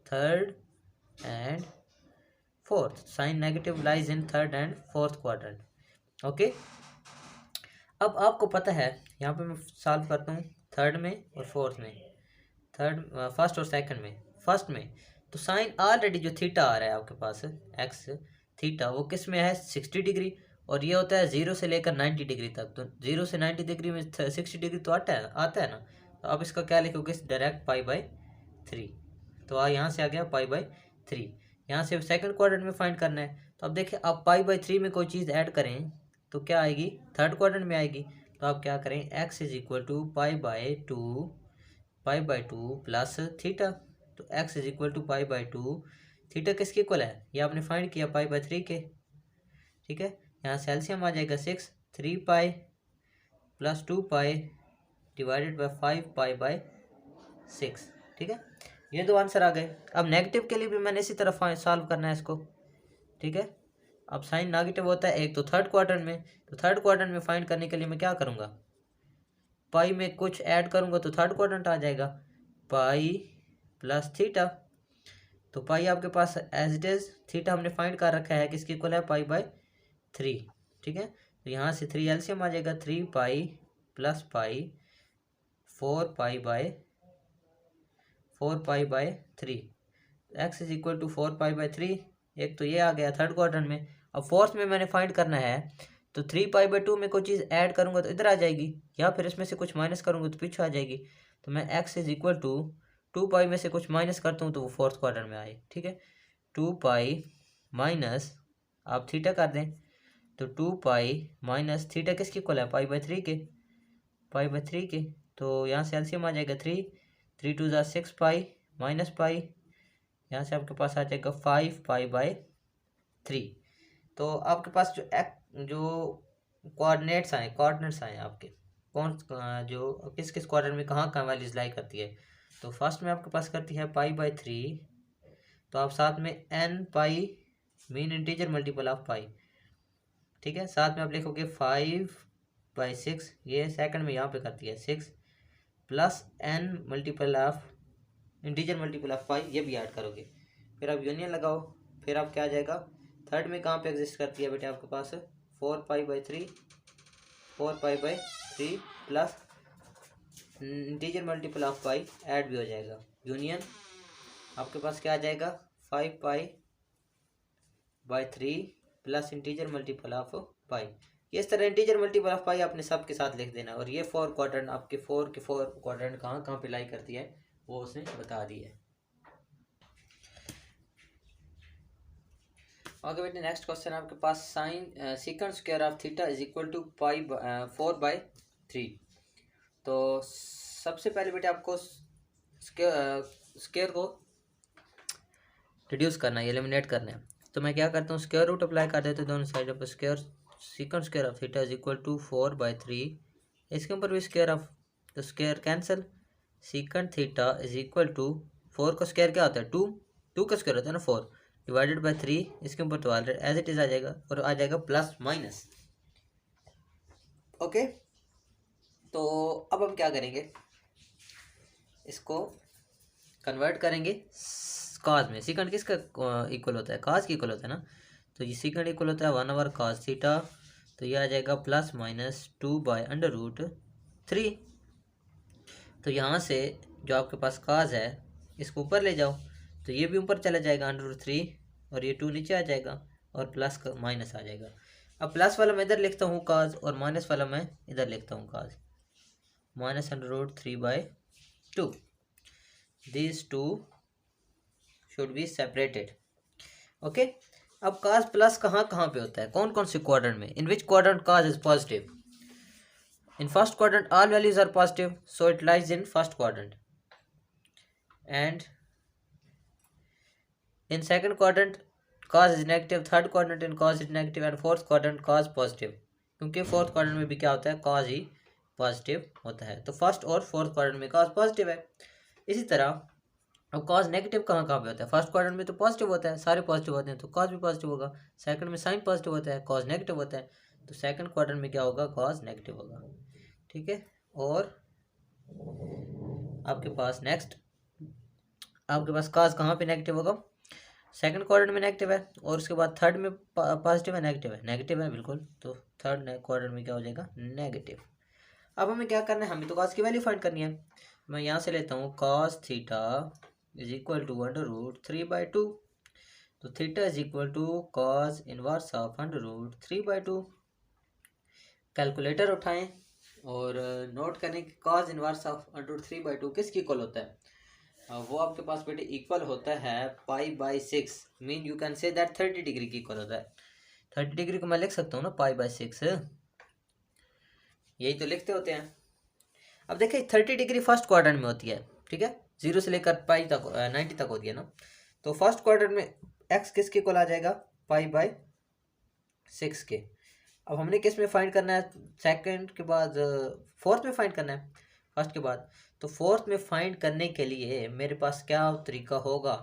Third and fourth, sine negative lies in third and fourth quadrant. Okay, अब आपको पता है, यहाँ पे मैं सॉल्व करता हूँ थर्ड में और फोर्थ में, फर्स्ट और सेकंड में। फर्स्ट में तो साइन ऑलरेडी जो थीटा आ रहा है आपके पास एक्स थीटा, वो किस में है, 60 डिग्री, और ये होता है 0 से लेकर 90 डिग्री तक। तो 0 से 90 डिग्री में 60 डिग्री तो आता है ना। तो अब इसका क्या लिखोगे, डायरेक्ट π/3। तो यहाँ से आ गया π/3। यहाँ से सेकंड क्वाड्रेंट में फाइंड करना है। तो अब देखिए, आप π/3 में कोई चीज़ ऐड करें तो क्या आएगी, थर्ड क्वाड्रेंट में आएगी। तो आप क्या करें, x is equal to π/2 plus theta. तो x is equal to π/2, theta किसके इक्वल है, ये आपने फाइंड किया π/3 के। ठीक है, यहाँ से एलसीएम आ जाएगा 6, 3π प्लस 2π डिवाइडेड बाई 5π/6। ठीक है, ये दो आंसर आ गए। अब नेगेटिव के लिए भी मैंने इसी तरह सॉल्व करना है इसको। ठीक है, अब साइन नेगेटिव होता है एक तो थर्ड क्वाड्रेंट में, तो थर्ड क्वाड्रेंट में फाइंड करने के लिए मैं क्या करूँगा, पाई में कुछ ऐड करूँगा तो थर्ड क्वाड्रेंट आ जाएगा, पाई प्लस थीटा। तो पाई आपके पास एज इट इज, थीटा हमने फाइंड कर रखा है किसकी इक्वल है, π/3। ठीक है, तो यहाँ से 3 एलसीएम आ जाएगा, 3π plus pi 4π/3। X is equal to 4π/3। एक तो ये आ गया थर्ड क्वाड्रेंट में। अब फोर्थ में मैंने फाइंड करना है, तो 3π/2 में कोई चीज़ ऐड करूँगा तो इधर आ जाएगी, या फिर इसमें से कुछ माइनस करूँगा तो पीछे आ जाएगी। तो मैं x इज इक्वल टू 2π में से कुछ माइनस करता हूँ तो वो फोर्थ क्वाड्रेंट में आए। ठीक है, 2π माइनस, आप थीटा कर दें, तो 2π माइनस थीटा किसकी इक्वल है, π/3 के, π/3 के। तो यहाँ से एलसीएम आ जाएगा 3, 3 2 6π माइनस पाई, यहाँ से आपके पास आ जाएगा 5π/3। तो आपके पास जो कोऑर्डिनेट्स आए आपके, कौन जो किस किस क्वाड्रेंट में कहाँ कहाँ वैल्यूज लाई करती है। तो फर्स्ट में आपके पास करती है π/3, तो आप साथ में n π mean integer multiple of pi. ठीक है, साथ में आप लिखोगे 5/6, ये सेकंड में यहाँ पे करती है 6 plus n multiple of integer multiple of pi, ये भी ऐड करोगे, फिर आप यूनियन लगाओ, फिर आप क्या आ जाएगा, थर्ड में कहाँ पे एग्जिस्ट करती है बेटे आपके पास 4π/3 plus integer multiple of pi add भी हो जाएगा, यूनियन आपके पास क्या आ जाएगा 5π/3 प्लस इंटीजर मल्टीपल ऑफ पाई। इस तरह इंटीजर मल्टीपल ऑफ पाई आपने सब के साथ लिख देना। और ये 4 क्वाड्रेंट आपके 4 के 4 क्वाड्रेंट कहाँ कहाँ पे लाई करती है वो उसने बता दी है। ओके बेटे, नेक्स्ट क्वेश्चन आपके पास sine secant square of theta is equal to pi 4/3। तो सबसे पहले बेटे आपको स्क्वायर को रिड्यूस करना है, एलिमिनेट करना है। तो मैं क्या करता हूँ, स्क्वायर रूट अप्लाई कर देते दोनों साइड पर। Square secant square of theta is equal to 4/3। इसके ऊपर भी स्क्वायर ऑफ, तो square cancel. Secant theta is equal to 4 का स्क्वायर क्या होता है 2, 2 का स्क्वायर होता है ना 4 डिवाइडेड बाय 3। इसके ऊपर तो ऑलरेडी एज इट इज आ जाएगा और आ जाएगा प्लस माइनस। ओके, तो अब हम क्या करेंगे, इसको कन्वर्ट करेंगे काज में। सीकेंट किसका इक्वल होता है, काज की इक्वल होता है ना। तो ये सीकेंट इक्वल होता है 1/, काज थीटा। तो ये आ जाएगा प्लस माइनस 2/√3। तो यहाँ से जो आपके पास काज है इसको ऊपर ले जाओ, तो ये भी ऊपर चला जाएगा √3 और ये 2 नीचे आ जाएगा और प्लस का माइनस आ जाएगा। अब प्लस वाला मैं इधर लिखता हूँ काज और माइनस वाला मैं इधर लिखता हूँ cos. Minus √3/2, these two should be separated। Okay, अब काज प्लस कहाँ कहाँ पे होता है, कौन कौन से क्वाड्रेंट में, in which quadrant cos is positive. In first quadrant all values are positive, so it lies in first quadrant. And in second quadrant cos is negative, third quadrant in cos is negative, and fourth quadrant cos positive। क्योंकि fourth quadrant में भी क्या होता है, cos ही positive होता है। तो first और फोर्थ क्वाड्रेंट में cos पॉजिटिव है। इसी तरह अब cos नेगेटिव कहाँ कहाँ पे होता है, फर्स्ट क्वाड्रेंट में तो पॉजिटिव होता है, सारे पॉजिटिव होते हैं तो cos भी पॉजिटिव होगा। सेकंड में साइन पॉजिटिव होता है, cos नेगेटिव होता है, तो सेकंड क्वाड्रेंट में क्या होगा, cos नेगेटिव होगा। ठीक है, और आपके पास नेक्स्ट आपके पास काज कहाँ पे नेगेटिव होगा, सेकंड क्वाड्रेंट में नेगेटिव है, और उसके बाद थर्ड में पॉजिटिव है, नेगेटिव है बिल्कुल। तो थर्ड क्वाड्रेंट में क्या हो जाएगा, नेगेटिव। अब हमें क्या करना है, हमें तो काज की वैल्यू फाइंड करनी है। मैं यहाँ से लेता हूँ cos theta is equal to √3/2। तो theta is equal to cos inverse of √3/2। Calculator उठाएं और नोट करें कि cos इनवर्स ऑफ √3/2 किसकी इक्वल होता है। वो आपके पास बेटे इक्वल होता है π/6। Mean you can say that 30 degree की इक्वल होता है। 30 डिग्री को मैं लिख सकता हूँ ना π/6, यही तो लिखते होते हैं। अब देखिए 30 डिग्री फर्स्ट क्वाड्रेंट में होती है, ठीक है, 0 से लेकर पाई तक 90 तक होती है ना। तो फर्स्ट क्वाड्रेंट में x किसके इक्वल आ जाएगा, π/6 के। अब हमने किस में फाइंड करना है, सेकंड के बाद फोर्थ में फाइंड करना है फर्स्ट के बाद। तो फोर्थ में फाइंड करने के लिए मेरे पास क्या तरीका होगा,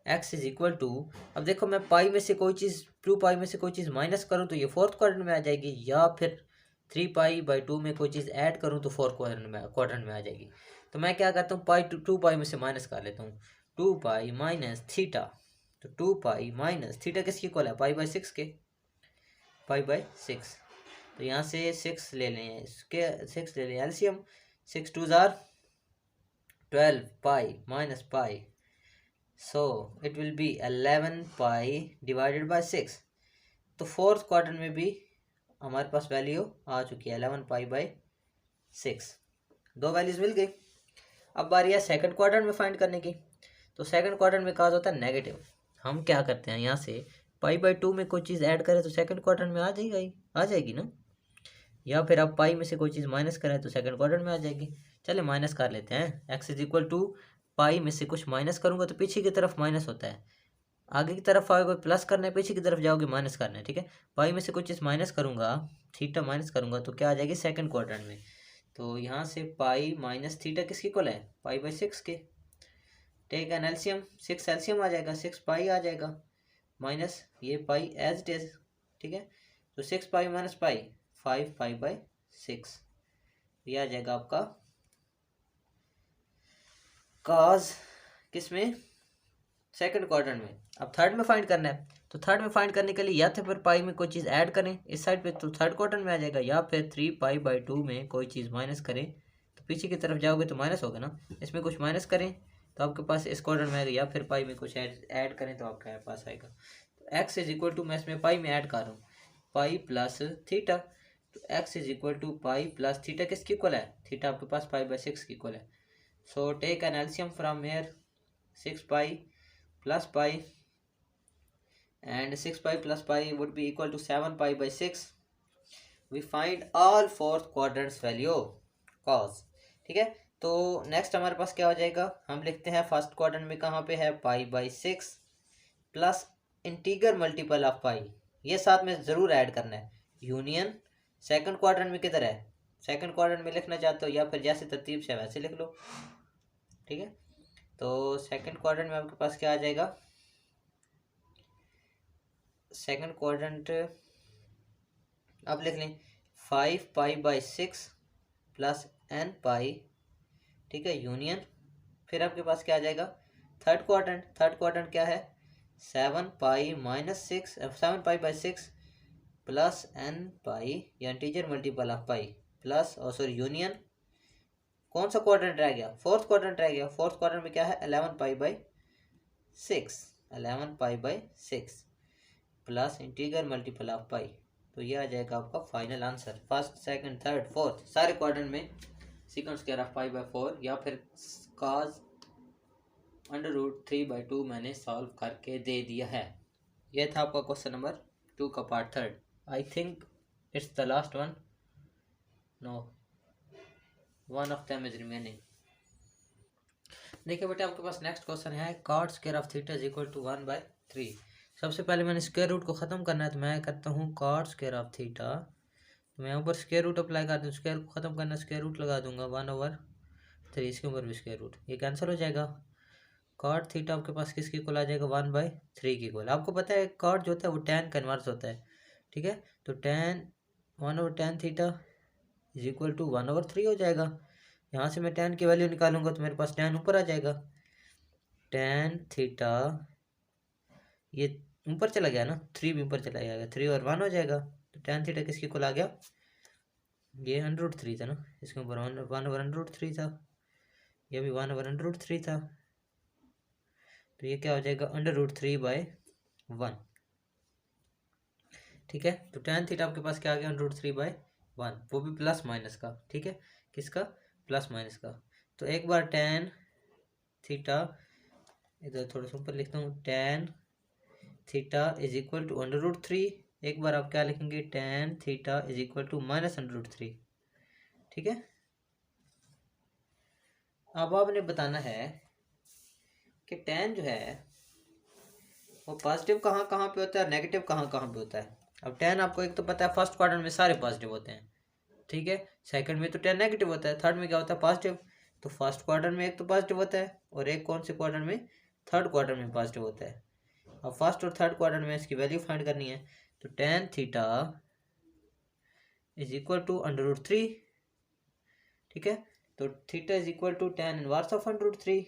x इज इक्वल टू, अब देखो मैं पाई में से कोई चीज़ 2π में से कोई चीज़ माइनस करूँ तो ये फोर्थ क्वाड्रेंट में आ जाएगी, या फिर 3π/2 में कोई चीज़ ऐड करूँ तो फोर्थ क्वाड्रेंट में आ जाएगी। तो मैं क्या करता हूँ, 2π में से माइनस कर लेता हूँ, 2π माइनस थीटा। तो 2π माइनस थीटा किसकी इक्वल है, π/6 के, π/6। तो यहाँ से 6 ले लें, इसके 6 ले लें LCM, 6 2 jar 12 pi minus pi, so it will be 11 pi divided by 6। तो फोर्थ क्वाड्रेंट में भी हमारे पास वैल्यू आ चुकी है 11 π/6, दो वैल्यूज मिल गई। अब बारी है सेकंड क्वाड्रेंट में फाइंड करने की। तो सेकंड क्वाड्रेंट में काज होता है नेगेटिव। हम क्या करते हैं, यहाँ से π/2 में कोई चीज़ ऐड करें तो सेकंड क्वाड्रेंट में आ जाएगी ना, या फिर आप पाई में से कोई चीज़ माइनस करें तो सेकंड क्वाड्रेंट में आ जाएगी। चले माइनस कर लेते हैं, x इज इक्वल टू पाई में से कुछ माइनस करूँगा तो पीछे की तरफ माइनस होता है, आगे की तरफ आओगे प्लस करना है, पीछे की तरफ जाओगे माइनस करना है। ठीक है, पाई में से कुछ चीज़ माइनस करूँगा, थीटा माइनस करूँगा तो क्या आ जाएगी सेकंड क्वाड्रेंट में। तो यहाँ से पाई माइनस थीटा किसकी इक्वल है, π/6 के। टेक एन एलसीएम, 6 एलसीएम आ जाएगा, 6 पाई आ जाएगा माइनस ये पाई एज इट इज। ठीक है, तो 6 पाई माइनस पाई 5 π/6, ये आ जाएगा आपका काज किस में, सेकंड क्वाड्रेंट में। अब थर्ड में फाइंड करना है, तो थर्ड में फाइंड करने के लिए या तो फिर पाई में कोई चीज़ ऐड करें इस साइड पे तो थर्ड क्वाड्रेंट में आ जाएगा, या फिर 3π/2 में कोई चीज़ माइनस करें तो पीछे की तरफ जाओगे तो माइनस होगा ना, इसमें कुछ माइनस करें तो आपके पास इस क्वाड्रेंट में आएगा, या फिर पाई में कुछ ऐड करें तो आपके पास आएगा। तो x इज इक्वल टू, मैं इसमें पाई में ऐड कर रहा हूँ, पाई प्लस थीटा। तो x is equal to pi plus theta किसके इक्वल है? थीटा आपके पास पाई बाई 6 की इक्वल है। So take an LCM from here 6 pi plus pi, and 6 pi plus pi would be equal to 7 pi by 6. We find all fourth quadrants value cos। ठीक है, तो next हमारे पास क्या हो जाएगा? हम लिखते हैं फर्स्ट क्वाड्रेंट में कहाँ पे है? Pi by 6 plus integer multiple of pi, ये साथ में ज़रूर ऐड करना है। यूनियन सेकंड क्वाड्रेंट में किधर है? सेकंड क्वाड्रेंट में लिखना चाहते हो या फिर जैसे तरतीब से वैसे लिख लो। ठीक है, तो सेकंड क्वाड्रेंट में आपके पास क्या आ जाएगा? सेकंड क्वाड्रेंट आप लिख लें 5 पाई बाई 6 प्लस एन पाई। ठीक है, यूनियन फिर आपके पास क्या आ जाएगा? थर्ड क्वाड्रेंट क्या है? 7 pi minus 6, 7 pi by 6 plus n pi, या integer multiple of pi plus, और सॉरी यूनियन कौन सा क्वाड्रेंट रह गया? फोर्थ क्वाड्रेंट रह गया। फोर्थ क्वाड्रेंट में क्या है? 11 pi by 6, 11 pi by 6 plus integer multiple of pi. तो ये आ जाएगा आपका final answer. First second third fourth सारे क्वाड्रेंट में sequence square of pi by 4 या फिर cos √3/2 मैंने सॉल्व करके दे दिया है। ये था आपका क्वेश्चन नंबर 2 का part third. I think it's the last one. No, one of them is remaining. देखिए बेटे, आपके पास नेक्स्ट क्वेश्चन है cot square of theta is equal to 1/3। सबसे पहले मैंने स्क्वायर रूट को ख़त्म करना है, तो मैं करता हूँ cot स्क्वायर ऑफ थीटा। तो मैं ऊपर स्क्वायर रूट अप्लाई कर दूँ, स्क्वायर को ख़त्म करना, स्क्वायर रूट लगा दूंगा 1/3, इसके ऊपर भी स्क्वायर रूट, ये कैंसिल हो जाएगा। cot थीटा आपके पास किसकी इक्वल आ जाएगा? 1/3 की इक्वल। आपको पता है cot जो होता है वो tan का इन्वर्स होता है। ठीक है, तो tan 1/tan theta is equal to 1/3 हो जाएगा। यहाँ से मैं tan की वैल्यू निकालूंगा तो मेरे पास tan ऊपर आ जाएगा। tan थीटा ये ऊपर चला गया ना, 3 भी ऊपर चला जाएगा, 3 और 1 हो जाएगा। तो tan थीटा किसकी इक्वल आ गया? ये √3 था ना, इसके ऊपर 1/√3 था, ये भी 1/√3 था। तो ये क्या हो जाएगा? √3/1। ठीक है, तो tan थीटा आपके पास क्या आ गया? √3/1, वो भी प्लस माइनस का। ठीक है, किसका? प्लस माइनस का। तो एक बार tan थीटा इधर थोड़ा सा ऊपर लिखता हूँ, tan theta is equal to √3। एक बार आप क्या लिखेंगे? tan theta is equal to -√3। ठीक है, अब आपने बताना है कि tan जो है वो पॉजिटिव कहाँ कहाँ पे होता है और नेगेटिव कहाँ कहाँ पे होता है। अब tan आपको एक तो पता है फर्स्ट क्वाड्रेंट में सारे पॉजिटिव होते हैं। ठीक है, सेकंड में तो tan नेगेटिव होता है, थर्ड में क्या होता है? पॉजिटिव। तो फर्स्ट क्वाड्रेंट में एक तो पॉजिटिव होता है और एक कौन से क्वाड्रेंट में? थर्ड क्वाड्रेंट में पॉजिटिव होता है। अब फर्स्ट और थर्ड क्वाड्रेंट में इसकी वैल्यू फाइंड करनी है। तो tan theta is equal to √3। ठीक है, तो theta is equal to tan inverse of √3।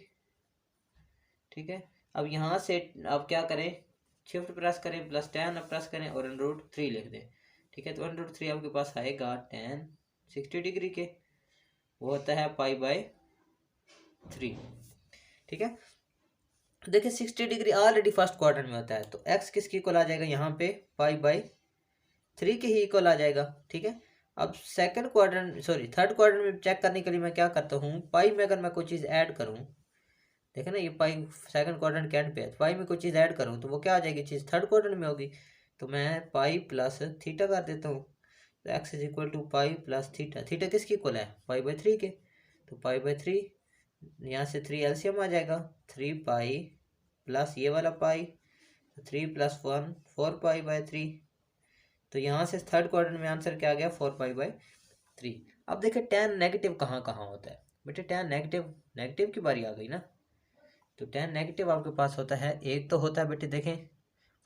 ठीक है, अब यहाँ से आप क्या करें? शिफ्ट प्रेस करें, प्लस tan प्रेस करें और √3 लिख दें। ठीक है, तो √3 आपके पास आएगा tan 60 डिग्री के, वो होता है π/3। ठीक है, देखिए 60 डिग्री ऑलरेडी फर्स्ट क्वाड्रेंट में होता है, तो x किसकी इक्वल आ जाएगा? यहाँ पे π/3 के ही इक्वल आ जाएगा। ठीक है, अब second quadrant sorry third quadrant में चेक करने के लिए मैं क्या करता हूँ? पाई में अगर मैं कोई चीज़ ऐड करूँ, देखे ना ये पाई सेकंड क्वाड्रेंट के एंड पे है, पाई में कोई चीज़ ऐड करूँ तो वो क्या आ जाएगी? चीज़ थर्ड क्वाड्रेंट में होगी। तो मैं पाई प्लस थीटा कर देता हूँ। तो x is equal to pi plus theta. Theta किसकी इक्वल है? π/3 के। तो π/3 यहाँ से 3 एलसीएम आ जाएगा, 3 पाई प्लस ये वाला पाई, 3 + 1 4 π/3। तो यहाँ से थर्ड क्वाड्रेंट में आंसर क्या आ गया? 4 π/3। अब देखिए tan नेगेटिव कहाँ कहाँ होता है बेटे? tan नेगेटिव की बारी आ गई ना। तो tan नेगेटिव आपके पास होता है, एक तो होता है बेटे देखें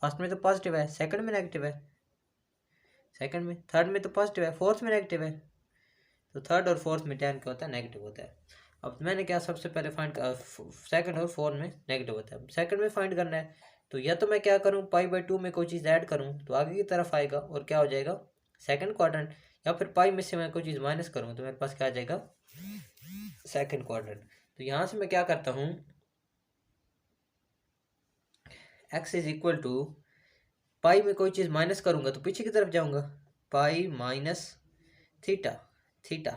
फर्स्ट में तो पॉजिटिव है, सेकंड में नेगेटिव है, सेकंड में, थर्ड में तो पॉजिटिव है, फोर्थ में नेगेटिव है। तो थर्ड और फोर्थ में tan क्या होता है? नेगेटिव होता है। अब मैंने क्या सबसे पहले फाइंड सेकंड और फोर्थ में नेगेटिव होता है, सेकंड में फाइंड करना है। तो या तो मैं क्या करूँ? π/2 में कोई चीज़ ऐड करूँ तो आगे की तरफ आएगा और क्या हो जाएगा? Second quadrant. या फिर पाई में से मैं कोई चीज़ माइनस करूँ तो मेरे पास क्या आ जाएगा? Second quadrant. तो यहाँ से मैं क्या करता हूँ? x इज इक्वल टू पाई में कोई चीज़ माइनस करूँगा तो पीछे की तरफ जाऊँगा, पाई माइनस थीटा, थीटा,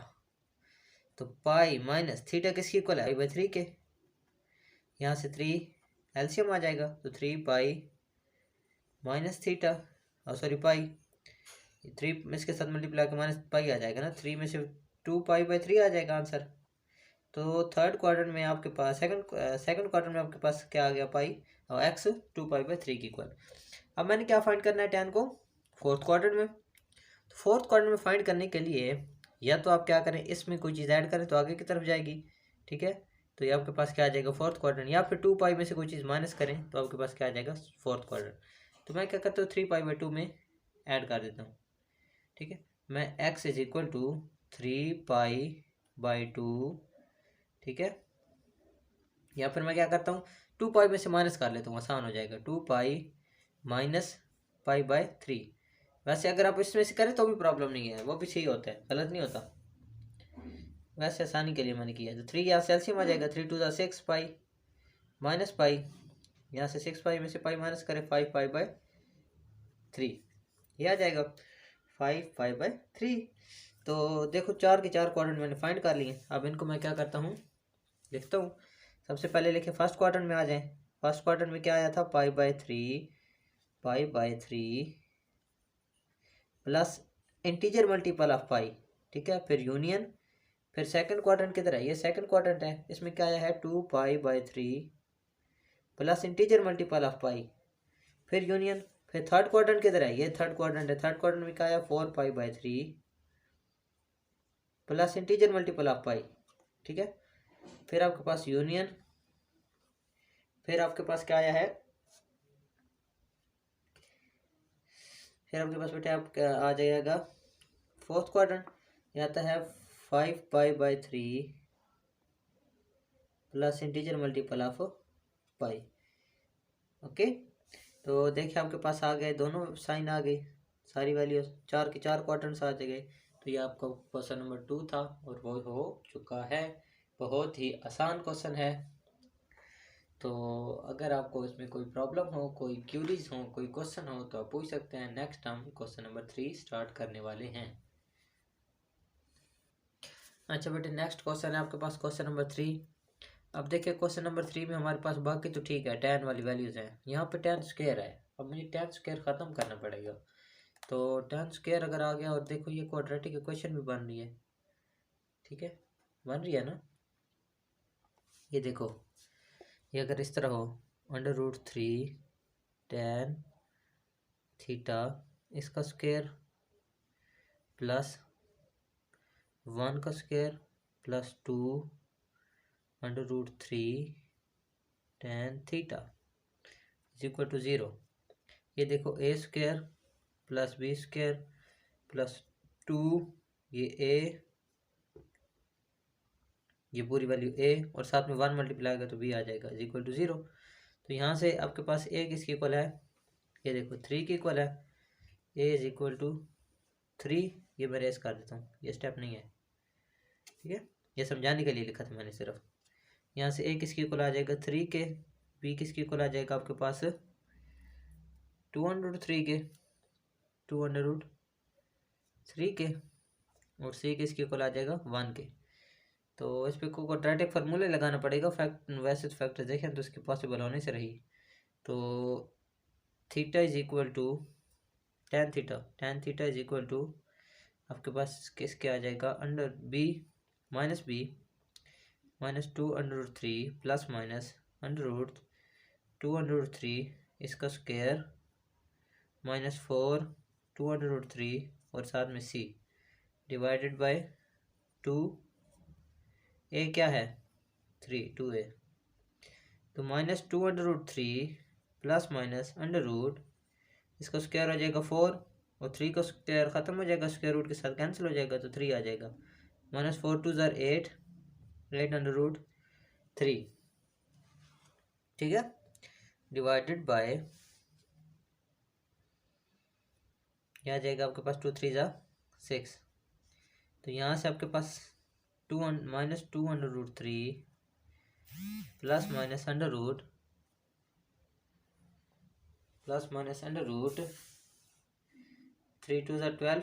तो पाई माइनस थीटा किसकी इक्वल है, पाई बाई 3 के। यहाँ से 3 एलसीएम आ जाएगा, तो 3 पाई माइनस थीटा, और सॉरी पाई, 3 में इसके साथ मल्टीप्लाई के माइनस पाई आ जाएगा ना, 3 में से 2 पाई बाई 3 आ जाएगा आंसर। तो थर्ड क्वाड्रेंट में आपके पास सेकंड क्वाड्रेंट में आपके पास क्या आ गया, पाई और एक्स 2 पाई बाई 3 की इक्वल। अब मैंने क्या फाइंड करना है, tan को फोर्थ क्वाड्रेंट में। तो फोर्थ क्वाड्रेंट में फाइंड करने के लिए या तो आप क्या करें, इसमें कोई चीज़ ऐड करें तो आगे की तरफ जाएगी, ठीक है। तो ये आपके पास क्या आ जाएगा, फोर्थ क्वाड्रेंट, या फिर 2 पाई में से कोई चीज़ माइनस करें तो आपके पास क्या आ जाएगा, फोर्थ क्वाड्रेंट। तो मैं क्या करता हूँ, 3 पाई बाई 2 में ऐड कर देता हूँ, ठीक है। मैं x is equal to 3 pi by 2, ठीक है। या फिर मैं क्या करता हूँ, 2 पाई में से माइनस कर लेता हूँ, आसान हो जाएगा, 2 पाई माइनस पाई बाई 3। वैसे अगर आप इसमें से करें तो भी प्रॉब्लम नहीं है, वो भी सही होता है, गलत नहीं होता, वैसे आसानी के लिए मैंने किया। तो 3 यहाँ से एलसीएम आ जाएगा, 3 2 6 पाई माइनस पाई, यहाँ से 6 पाई में से पाई माइनस करें, 5 पाई बाई 3, ये आ जाएगा 5 पाई बाई 3। तो देखो 4 के 4 क्वाड्रेंट मैंने फाइंड कर लिए। अब इनको मैं क्या करता हूँ, लिखता हूँ। सबसे पहले लिखे फर्स्ट क्वाड्रेंट में आ जाए। फर्स्ट क्वाड्रेंट में क्या आया था, pi by 3, pi by 3 plus integer multiple of pi, ठीक है, फिर यूनियन। फिर सेकंड क्वाड्रेंट किधर है, ये सेकंड क्वाड्रेंट है, इसमें क्या आया है 2 pi by 3 plus integer multiple of pi, फिर यूनियन। फिर थर्ड क्वाड्रेंट किधर है, ये थर्ड क्वाड्रेंट है, थर्ड क्वाड्रेंट में क्या आया 4 pi by 3 plus integer multiple of pi, ठीक है। फिर आपके पास यूनियन, फिर आपके पास क्या आया है, फिर आपके पास बेटा आप आ जाएगा फोर्थ क्वाड्रेंट, ये आता है 5 pi by 3 plus integer multiple of pi, okay. तो देखिए आपके पास आ गए, दोनों साइन आ गई, सारी वैल्यूज 4 के 4 क्वाड्रेंट्स आ गए। तो ये आपका क्वेश्चन नंबर 2 था और वो हो चुका है। बहुत ही आसान क्वेश्चन है। तो अगर आपको इसमें कोई प्रॉब्लम हो, कोई क्यूरीज हो, कोई क्वेश्चन हो तो आप पूछ सकते हैं। नेक्स्ट हम क्वेश्चन नंबर 3 स्टार्ट करने वाले हैं। अच्छा बेटे, नेक्स्ट क्वेश्चन है आपके पास क्वेश्चन नंबर 3। अब देखिए क्वेश्चन नंबर 3 में हमारे पास बाकी तो ठीक है, tan वाली वैल्यूज हैं, यहाँ पे tan स्क्वायर है। अब मुझे tan स्क्वायर ख़त्म करना पड़ेगा। तो tan स्क्वायर अगर आ गया, और देखो ये क्वाड्रेटिक इक्वेशन भी बन रही है, ठीक है, बन रही है ना। ये देखो, ये अगर इस तरह हो, √3 tan थीटा इसका स्क्वायर प्लस 1 का square plus 2 √3 tan theta is equal to 0। ये देखो a square plus b square plus 2, ये a, ये पूरी वैल्यू a, और साथ में 1 मल्टीप्लाई का तो b आ जाएगा इज इक्वल टू 0। तो यहाँ से आपके पास a किसकी इक्वल है, ये देखो 3 की इक्वल है, a इज इक्वल टू 3। ये मैं रेस कर देता हूँ, ये स्टेप नहीं है, ठीक है, ये समझाने के लिए लिखा था मैंने सिर्फ। यहाँ से a किसकी इक्वल आ जाएगा 3 के, b किसकी इक्वल आ जाएगा आपके पास 2√3 के, 2√3 के, और c किसकी इक्वल आ जाएगा 1 के। तो इस पर क्वाड्रेटिक फार्मूले लगाना पड़ेगा। फैक्ट वैसे तो फैक्टर देखें तो इसके पॉसिबल होने से रही। तो theta is equal to tan theta is equal to आपके पास किसके आ जाएगा, under b minus 2√3 plus minus √2√3 इसका स्क्वायर माइनस 4 2√3 और साथ में c डिवाइडेड बाय 2, a क्या है 3, 2a। तो minus 2√3 plus minus under root, इसका स्क्वायर हो जाएगा 4 और 3 का स्क्वायर ख़त्म हो जाएगा, स्क्वायर रूट के साथ कैंसिल हो जाएगा, तो 3 आ जाएगा। माइनस 4 2 ज़र 8, 8√3, ठीक है, डिवाइडेड बाय, यह आ जाएगा आपके पास 2 3 ज़र 6। तो यहाँ से आपके पास minus 2√3 plus minus under root plus minus under root 3 2 ज़ा 12।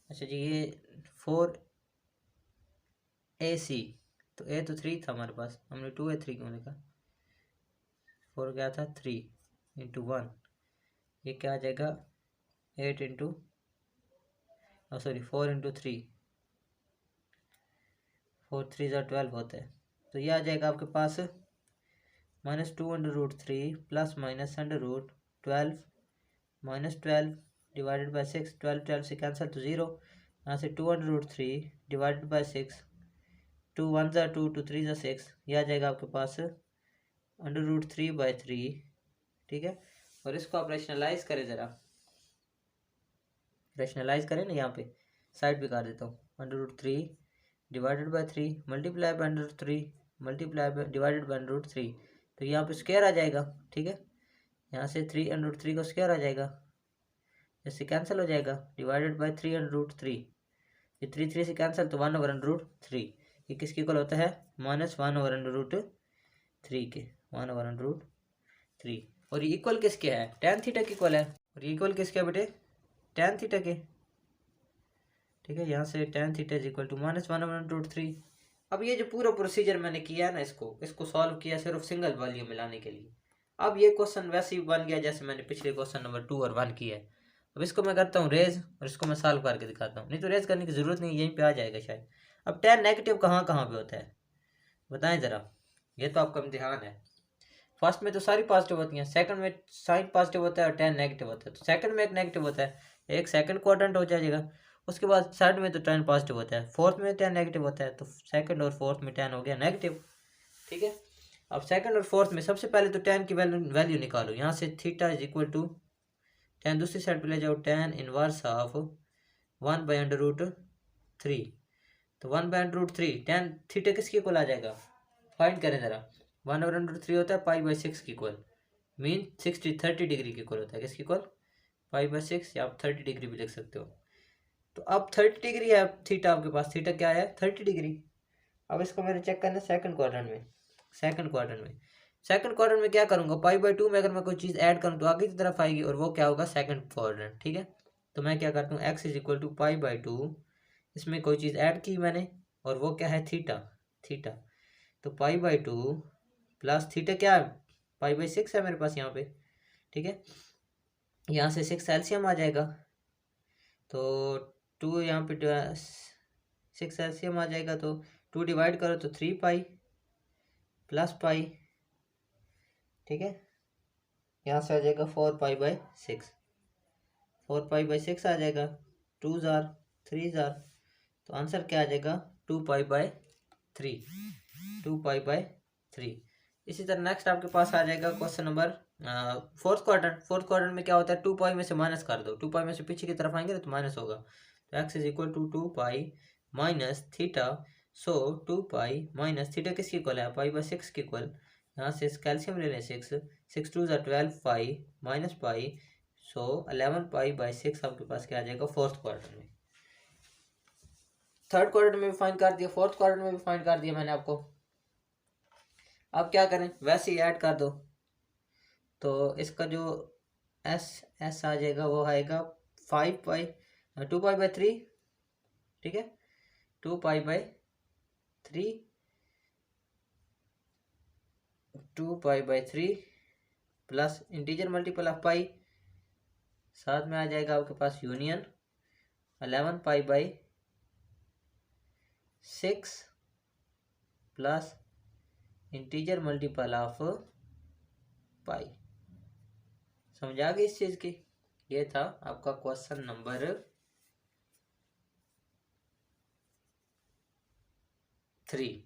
अच्छा जी, ये 4AC, तो ए तो 3 था हमारे पास, हमने 2A3 क्यों लिखा? 4 क्या था? 3 इंटू 1, ये क्या आ जाएगा? 8 इंटू, सॉरी 4 इंटू 3, 4 3 ज़ा 12 होता है। तो ये आ जाएगा आपके पास -2 under root 3 plus minus under root 12 -12 divided by 6। 12 12 से कैंसिल तो 0, यहाँ से 2 अंडर रूट 3 डिवाइडेड बाई 6, 2 1 ज़ा 2, 2 3 ज़ा 6, यह आ जाएगा आपके पास अंडर रूट 3/3। ठीक है, और इसको आप रैशनलाइज करें, ज़रा रैशनलाइज करें ना, यहाँ पे साइड पे कर देता हूँ। Under root 3 divided by 3 multiply by under root 3 multiply by divided by under root 3, तो यहाँ पे स्क्वायर आ जाएगा। ठीक है, यहाँ से 3 अंडर रूट 3 का स्क्वायर आ जाएगा, इससे कैंसिल हो जाएगा, डिवाइडेड बाई 3 अंडर रूट 3, ये 3 3 से कैंसिल, तो 1 ओवर अंडर रूट 3, ये किसके इक्वल होता है? -1 ओवर अंडर रूट 3 के, 1 ओवर अंडर रूट 3। और ये इक्वल किसके है? tan थीटा के इक्वल है। और ये इक्वल किसके है बेटे? tan थीटा के। ठीक है, यहाँ से tan theta is equal to -1 over under root 3। अब ये जो पूरा प्रोसीजर मैंने किया है ना, इसको सॉल्व किया सिर्फ सिंगल वैल्यू मिलाने के लिए। अब ये क्वेश्चन वैसे ही बन गया जैसे मैंने पिछले क्वेश्चन नंबर 2 और 1 किया है। अब इसको मैं करता हूँ रेज, और इसको मैं सॉल्व करके दिखाता हूँ, नहीं तो रेज करने की ज़रूरत नहीं, यहीं पे आ जाएगा शायद। अब tan नेगेटिव कहाँ कहाँ पे होता है बताएं ज़रा, ये तो आपका इम्तिहान है। फर्स्ट में तो सारी पॉजिटिव होती हैं, सेकंड में साइन पॉजिटिव होता है और tan नेगेटिव होता है, तो सेकंड में एक नेगेटिव होता है, एक सेकंड क्वाड्रेंट हो जाएगा। उसके बाद थर्ड में तो tan पॉजिटिव होता है, फोर्थ में tan नेगेटिव होता है, तो सेकंड और फोर्थ में tan हो गया नेगेटिव। ठीक है, अब सेकंड और फोर्थ में सबसे पहले तो tan की वैल्यू निकालो। यहाँ से theta is equal to tan, दूसरी साइड पे ले जाओ, tan इनवर्स ऑफ 1/√3, तो 1/√3 tan थीटा किसके इक्वल आ जाएगा? फाइंड करें ज़रा। 1/√3 होता है π/6 की इक्वल, मीन 30 डिग्री के इक्वल होता है। किसके इक्वल? π/6, या आप 30 डिग्री भी लिख सकते हो। तो अब 30 डिग्री है थीटा आपके पास, थीटा क्या है? 30 डिग्री। अब इसको मैंने चेक करना सेकंड क्वाड्रेंट में। सेकंड क्वाड्रेंट में क्या करूँगा? π/2 में अगर मैं कोई चीज़ ऐड करूँ तो आगे की तरफ आएगी, और वो क्या होगा? Second quadrant. ठीक है, तो मैं क्या करता हूँ, x इज इक्वल टू π/2, इसमें कोई चीज़ ऐड की मैंने, और वो क्या है? थीटा। तो π/2 प्लस थीटा क्या है? π/6 है मेरे पास यहाँ पे। ठीक है, यहाँ से 6 एलसीएम आ जाएगा, तो 2 यहाँ पे 6 एलसीएम आ जाएगा, तो 2 डिवाइड करो तो 3 पाई प्लस पाई। ठीक है, यहाँ से आ जाएगा 4π/6, 4π/6 आ जाएगा, 2 जार 3 जार, तो आंसर क्या आ जाएगा? 2π/3, 2π/3। इसी तरह नेक्स्ट आपके पास आ जाएगा क्वेश्चन नंबर फोर्थ क्वाड्रेंट में क्या होता है? 2π में से माइनस कर दो, 2π में से पीछे की तरफ आएंगे तो माइनस होगा, तो x is equal to 2π minus theta. So 2π minus theta किसकी इक्वल है? π/6 की इक्वल। यहाँ से कैल्शियम ले लें, 6 2 ज़ा 12 पाई माइनस पाई, सो 11π/6 आपके पास क्या आ जाएगा? फोर्थ क्वाड्रेंट में। थर्ड क्वाड्रेंट में भी फाइंड कर दिया, फोर्थ क्वाड्रेंट में भी फाइंड कर दिया मैंने आपको। अब क्या करें? वैसे ही ऐड कर दो, तो इसका जो एस आ जाएगा वो आएगा 2π/3। ठीक है, 2π/3, 2π/3 plus integer multiple of pi, साथ में आ जाएगा आपके पास union 11π/6 plus integer multiple of pi. समझ आ गई इस चीज की? ये था आपका क्वेश्चन नंबर 3।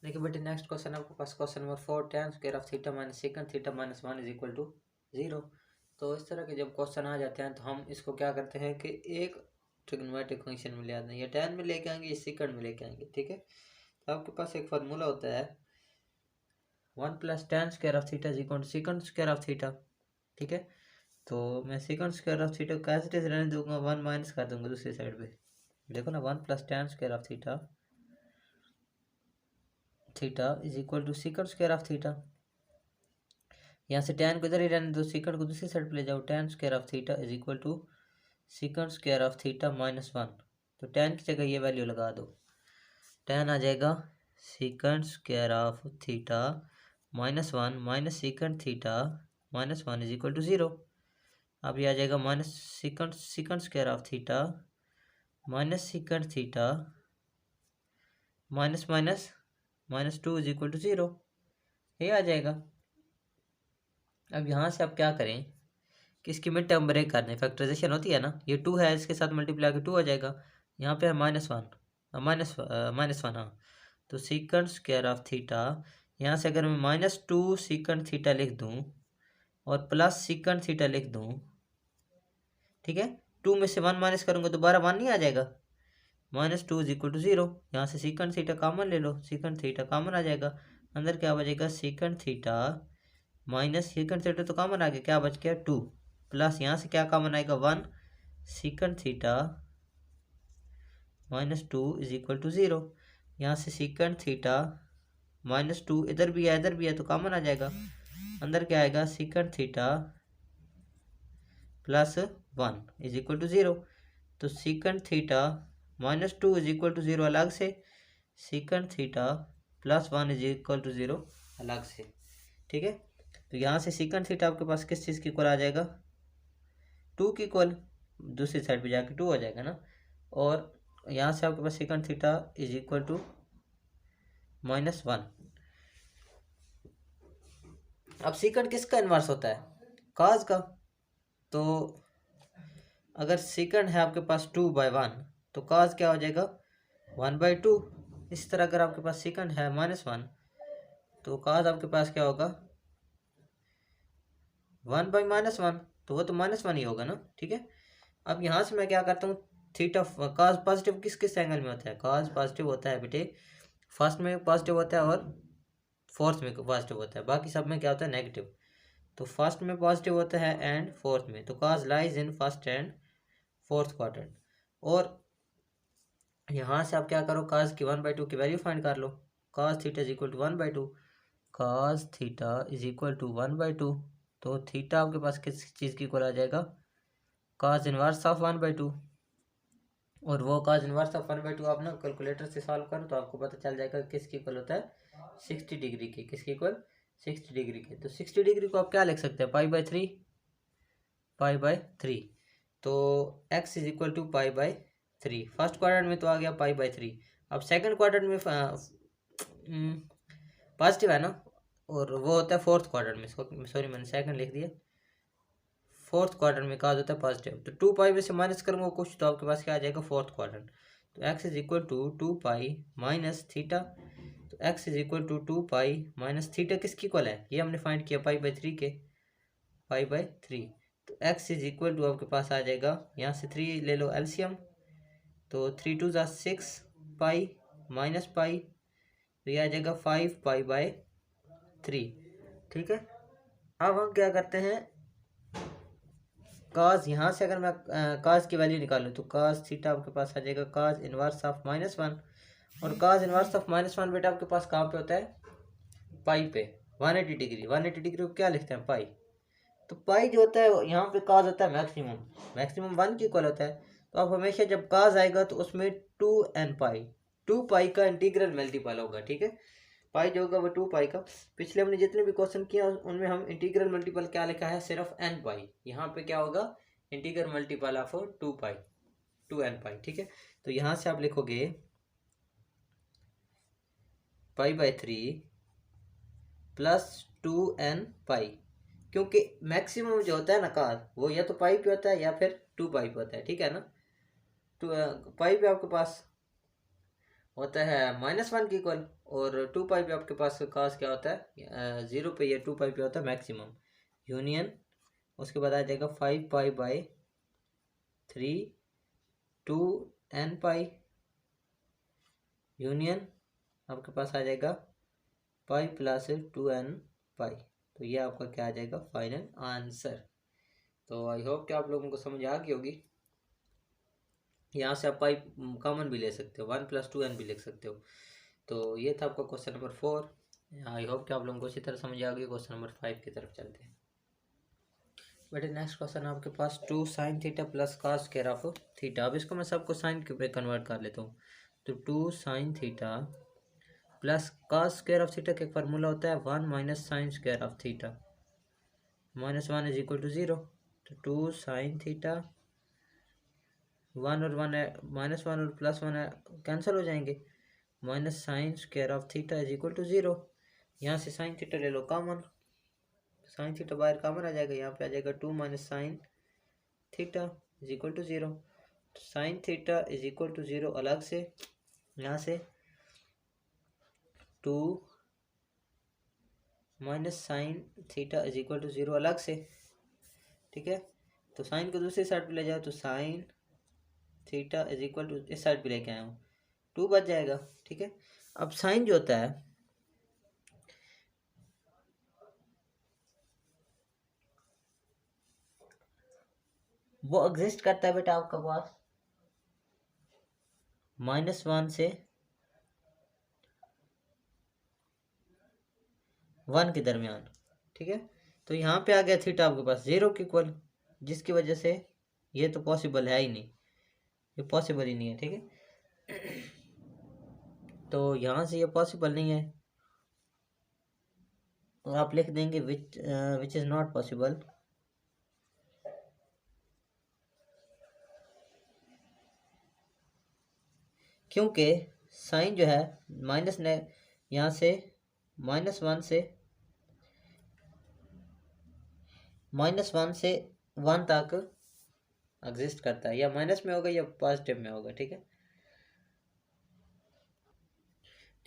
देखिए बेटे, नेक्स्ट क्वेश्चन आपके पास question number 4, tan square of theta minus secant theta minus 1 is equal to 0। तो इस तरह के जब क्वेश्चन आ जाते हैं तो हम इसको क्या करते हैं कि एक ट्रिग्नोमेट्रिक फंक्शन में ले आते हैं, या tan में लेके आएंगे या सेकंड में लेके आएंगे। ठीक है, तो आपके पास एक फार्मूला होता है 1 plus tan square of theta is equal to second square of theta. ठीक है, तो मैं सेकंड स्क्वायर ऑफ थीटा को एज इट इज रहने दूंगा, 1 माइनस कर दूंगा दूसरी साइड पे। देखो ना, 1 plus tan square of theta theta is equal to secant square of theta. यहाँ से tan को इधर ही रहने दो, सीकंड को दूसरी साइड पे ले जाओ, tan square of theta is equal to secant square of theta -1। तो tan की जगह ये वैल्यू लगा दो, tan आ जाएगा secant square of theta -1 minus secant theta -1 is equal to 0। अब ये आ जाएगा minus secant square of theta minus secant theta minus minus -2 is equal to 0, ये आ जाएगा। अब यहाँ से आप क्या करें कि इसकी मिड टर्म ब्रेक करने, फैक्टराइजेशन होती है ना, ये 2 है, इसके साथ मल्टीप्लाई कर 2 आ जाएगा। यहाँ पे है -1 -1 हाँ। तो सीकंड स्क्वायर ऑफ थीटा, यहाँ से अगर मैं -2 सीकंड थीटा लिख दूँ और प्लस सीकंड थीटा लिख दूँ, ठीक है, 2 में से 1 माइनस करूँगा तो 1 नहीं आ जाएगा, -2 इज इक्वल टू 0। यहाँ से सीकंड थीटा कॉमन ले लो, सीकंड थीटा कॉमन आ जाएगा, अंदर क्या बचेगा secant theta minus secant theta तो कॉमन आ गया, क्या बच गया 2, प्लस यहाँ से क्या कॉमन आएगा 1 secant theta -2 is equal to 0। यहाँ से सीकंड थीटा -2 इधर भी है तो कॉमन आ जाएगा, अंदर क्या आएगा secant theta plus 1 is equal to 0। तो secant theta -2 is equal to 0 अलग से, secant theta plus 1 is equal to 0 अलग से, ठीक है। तो यहाँ से सीकंड थीटा आपके पास किस चीज़ की इक्वल आ जाएगा, 2 की इक्वल, दूसरी साइड पे जाके 2 हो जाएगा ना। और यहाँ से आपके पास secant theta is equal to -1। अब सीकंड किसका इन्वर्स होता है, काज का। तो अगर सीकंड है आपके पास 2/1 तो काज क्या हो जाएगा 1/2। इस तरह अगर आपके पास सीकंड है -1 तो काज आपके पास क्या होगा 1/-1, तो वो तो -1 ही होगा ना, ठीक है। अब यहाँ से मैं क्या करता हूँ, थीटा काज पॉजिटिव किस किस एंगल में होता है, काज पॉजिटिव होता है बेटे फर्स्ट में पॉजिटिव होता है और फोर्थ में पॉजिटिव होता है, बाकी सब में क्या होता है नेगेटिव। तो फर्स्ट में पॉजिटिव होता है एंड फोर्थ में, तो cos lies in first and fourth quadrant. और यहाँ से आप क्या करो, काज की 1/2 की वैल्यू फाइंड कर लो, cos theta is equal to 1/2, cos theta is equal to 1/2। तो थीटा आपके पास किस चीज़ की इक्वल आ जाएगा, काज इनवर्स ऑफ 1/2। और वो काज इनवर्स ऑफ 1/2 आप ना कैलकुलेटर से सॉल्व करो तो आपको पता चल जाएगा किसकी इक्वल होता है 60 डिग्री के, किसकी इक्वल 60 डिग्री के। तो 60 डिग्री को आप क्या लिख सकते हैं, π/3, π/3। तो x is equal to π/3, first quadrant में तो आ गया π/3। अब सेकंड क्वाड्रेंट में पॉजिटिव है ना, और वो होता है फोर्थ क्वाड्रेंट में, सॉरी मैंने सेकंड लिख दिया, फोर्थ क्वाड्रेंट में काज होता है पॉजिटिव। तो 2π में से माइनस करूँगा कुछ तो आपके पास क्या आ जाएगा फोर्थ क्वाड्रेंट। तो x is equal to 2π minus theta. तो x is equal to 2π minus theta किसकी इक्वल है, ये हमने फाइंड किया π/3 के, π/3। तो x इज इक्वल टू आपके पास आ जाएगा, यहाँ से 3 ले लो एलसीएम, तो 3 2 ज़ा 6 पाई माइनस पाई, तो ये आ जाएगा 5π/3, ठीक है। अब हम क्या करते हैं, काज यहाँ से अगर मैं काज की वैल्यू निकालूँ तो काज थीटा आपके पास आ जाएगा काज इनवर्स ऑफ -1। और काज इनवर्स ऑफ -1 बेटा आपके पास कहाँ पे होता है, पाई पे 180 डिग्री। 180 डिग्री को क्या लिखते हैं, पाई। तो पाई जो होता है यहाँ पे काज होता है मैक्सिमम, मैक्सिमम 1 की इक्वल होता है। तो आप हमेशा जब काज आएगा तो उसमें 2n पाई, 2π का इंटीग्रल मल्टीपल होगा, ठीक है। पाई जो होगा वो 2π का। पिछले हमने जितने भी क्वेश्चन किए उनमें हम इंटीग्रल मल्टीपल क्या लिखा है, सिर्फ n पाई। यहाँ पे क्या होगा इंटीग्रल मल्टीपल ऑफ 2n पाई, ठीक है। तो यहाँ से आप लिखोगे π/3 प्लस 2n पाई, क्योंकि मैक्सिमम जो होता है ना काज वो या तो पाई पे होता है या फिर 2π पे होता है, ठीक है ना। तो पाई पे आपके पास होता है -1 की इक्वल, और 2π पे आपके पास काज क्या होता है 0 पे या 2π पे होता है मैक्सिमम यूनियन। उसके बाद आ जाएगा 5π/3 2n पाई यूनियन आपके पास आ जाएगा पाई प्लस 2n पाई। तो ये आपका क्या आ जाएगा फाइनल आंसर। तो आई होप कि आप लोगों को समझ आ गई होगी। यहाँ से आप पाई कॉमन भी ले सकते हो, 1 + 2n भी लिख सकते हो। तो ये था आपका क्वेश्चन नंबर 4। आई होप कि आप लोगों को इसी तरह समझ आ गई। क्वेश्चन नंबर 5 की तरफ चलते हैं। बेटे नेक्स्ट क्वेश्चन आपके पास 2 sin theta plus cos square of theta. अब इसको मैं सबको साइन के पे कन्वर्ट कर लेता हूँ। तो 2 sin theta plus cos square of theta का एक फार्मूला होता है 1 minus sine square of theta. -1 is equal to 0। तो 2 sin थीटा 1 और 1 है, -1 और +1 है, कैंसिल हो जाएंगे। Minus sine square of theta is equal to 0। यहाँ से साइन थीटा ले लो कॉमन, साइन थीटा बाहर कॉमन आ जाएगा। यहाँ पे आ जाएगा 2 minus sine theta is equal to 0। तो sine theta is equal to 0 अलग से, यहाँ से 2 minus sine theta is equal to 0 अलग से। ठीक है, तो साइन को दूसरी साइड पे ले जाओ तो sine theta is equal to, इस साइड पे लेके आया हूँ, 2 बच जाएगा। ठीक है, अब साइन जो होता है वो एग्जिस्ट करता है बेटा आपका पास -1 से 1 के दरमियान। ठीक है, तो यहाँ पे आ गया थीटा आपके पास 0 के इक्वल, जिसकी वजह से ये तो पॉसिबल है ही नहीं, ये पॉसिबल ही नहीं है। ठीक है, तो यहाँ से ये पॉसिबल नहीं है, तो आप लिख देंगे विच इज़ नॉट पॉसिबल। क्योंकि साइन जो है माइनस ने यहाँ से -1 से -1 तक एग्जिस्ट करता है, या माइनस में होगा या पॉजिटिव में होगा। ठीक है,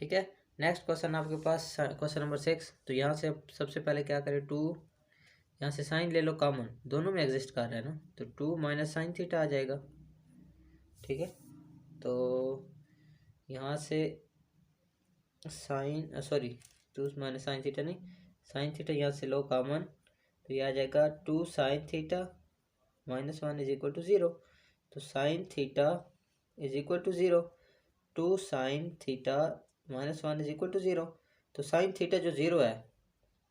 ठीक है। नेक्स्ट क्वेश्चन आपके पास क्वेश्चन नंबर 6। तो यहाँ से सबसे पहले क्या करें, 2 यहाँ से साइन ले लो कॉमन, दोनों में एग्जिस्ट कर रहा है ना, तो 2 माइनस साइन थीटा आ जाएगा। ठीक है, तो यहाँ से साइन 2 माइनस साइन थीटा नहीं, साइन थीटा यहाँ से लो कॉमन, तो ये आ जाएगा 2 sine theta -1 is equal to 0। तो sine theta is equal to 0, 2 sine theta -1 is equal to 0। तो साइन थीटा जो 0 है,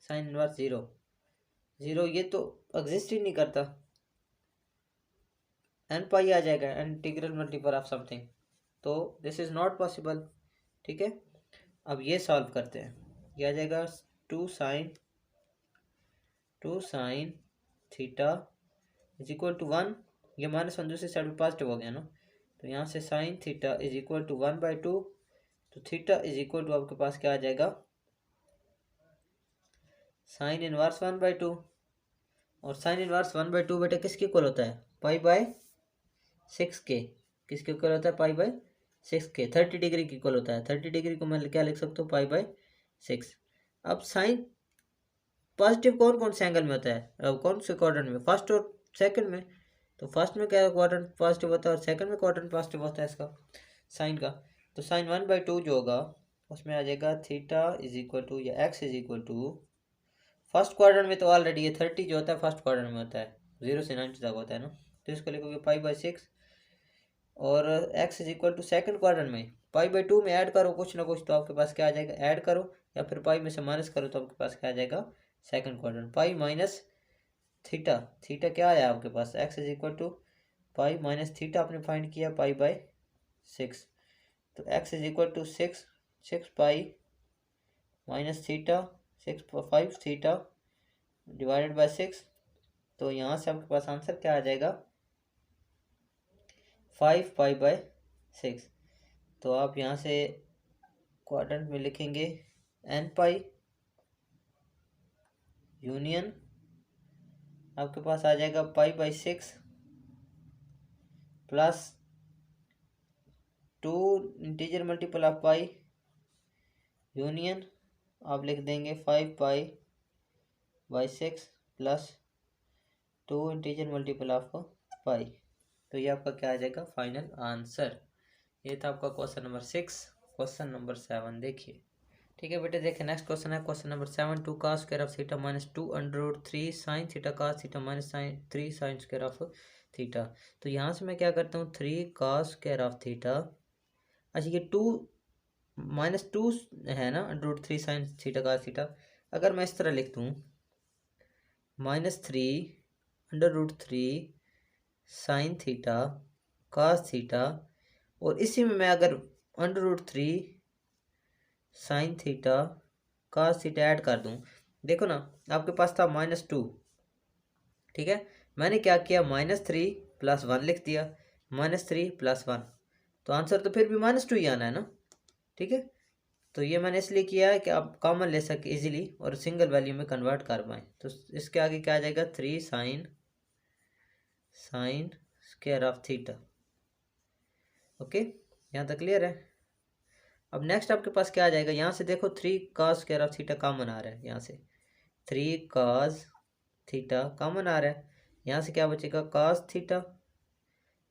साइन इनवर्स 0, ये तो एग्जिस्ट ही नहीं करता, n पाई आ जाएगा, इंटीग्रल मल्टीपल ऑफ समथिंग, तो दिस इज नॉट पॉसिबल। ठीक है, अब ये सॉल्व करते हैं, ये आ जाएगा 2 sine theta is equal to 1, ये -1 दूसरी साइड में पॉजिटिव हो गया ना, तो यहाँ से sine theta is equal to 1/2। तो थीटा इज इक्वल टू आपके पास क्या आ जाएगा, साइन इनवर्स 1/2। और साइन इनवर्स 1/2 बेटा किसके इक्वल होता है, π/6 के। किसके इक्वल होता है, π/6 के। 30 डिग्री के इक्वल होता है। 30 डिग्री को मैं क्या लिख सकता हूँ, π/6। अब साइन पॉजिटिव कौन कौन से एंगल में होता है, अब कौन से क्वाड्रेंट में, फर्स्ट और सेकंड में। तो फर्स्ट में क्या क्वाड्रेंट पॉजिटिव होता है और सेकंड में क्वाड्रेंट पॉजिटिव होता है इसका साइन का। तो साइन 1/2 जो होगा उसमें आ जाएगा थीटा इज इक्वल टू, या x is equal to, first quadrant में तो ऑलरेडी ये 30 जो होता है फर्स्ट क्वाड्रेंट में होता है, 0 से 90 तक होता है ना, तो इसको लिखोगे π/6। और x is equal to second quadrant में π/2 में ऐड करो कुछ ना कुछ, तो आपके पास क्या आ जाएगा, ऐड करो या फिर पाई में से माइनस करो, तो आपके पास क्या आ जाएगा, second quadrant. Pi minus theta, theta क्या आया आपके पास, x is equal to pi minus theta आपने फाइंड किया π/6। तो x is equal to 6 pi minus theta 5 theta divided by 6। तो यहाँ से आपके पास आंसर क्या आ जाएगा, 5π/6। तो आप यहाँ से क्वाड्रेंट में लिखेंगे n पाई यूनियन आपके पास आ जाएगा π/6 plus 2 integer multiple of pi union आप लिख देंगे 5π/6 plus 2 integer multiple of pi. तो ये आपका क्या आ जाएगा, फाइनल आंसर। ये था आपका क्वेश्चन नंबर 6। क्वेश्चन नंबर 7 देखिए। ठीक है बेटे, देखिए नेक्स्ट क्वेश्चन है question number 7। 2 cos square of theta -2 √3 sine theta cos theta -3 sign square of theta. तो यहाँ से मैं क्या करता हूँ, 3 cos स्क्वायर ऑफ थीटा, अच्छा ये 2 -2 है ना, √3 साइन थीटा का थीटा। अगर मैं इस तरह लिख दूँ -3 √3 साइन थीटा कास थीटा, और इसी में मैं अगर √3 sine theta cos theta add कर दूं, देखो ना आपके पास था -2, ठीक है। मैंने क्या किया, -3 + 1 लिख दिया, -3 + 1, तो आंसर तो फिर भी -2 ही आना है ना, ठीक है। तो ये मैंने इसलिए किया है कि आप कॉमन ले सके इजीली और सिंगल वैल्यू में कन्वर्ट कर पाएँ। तो इसके आगे क्या आ जाएगा, 3 sign square of theta. Okay, यहाँ तक क्लियर है। अब नेक्स्ट आपके पास क्या आ जाएगा, यहाँ से देखो 3 cos square of theta common आ रहा है, यहाँ से 3 cos थीटा कॉमन आ रहा है। यहाँ से क्या बचेगा, cos थीटा,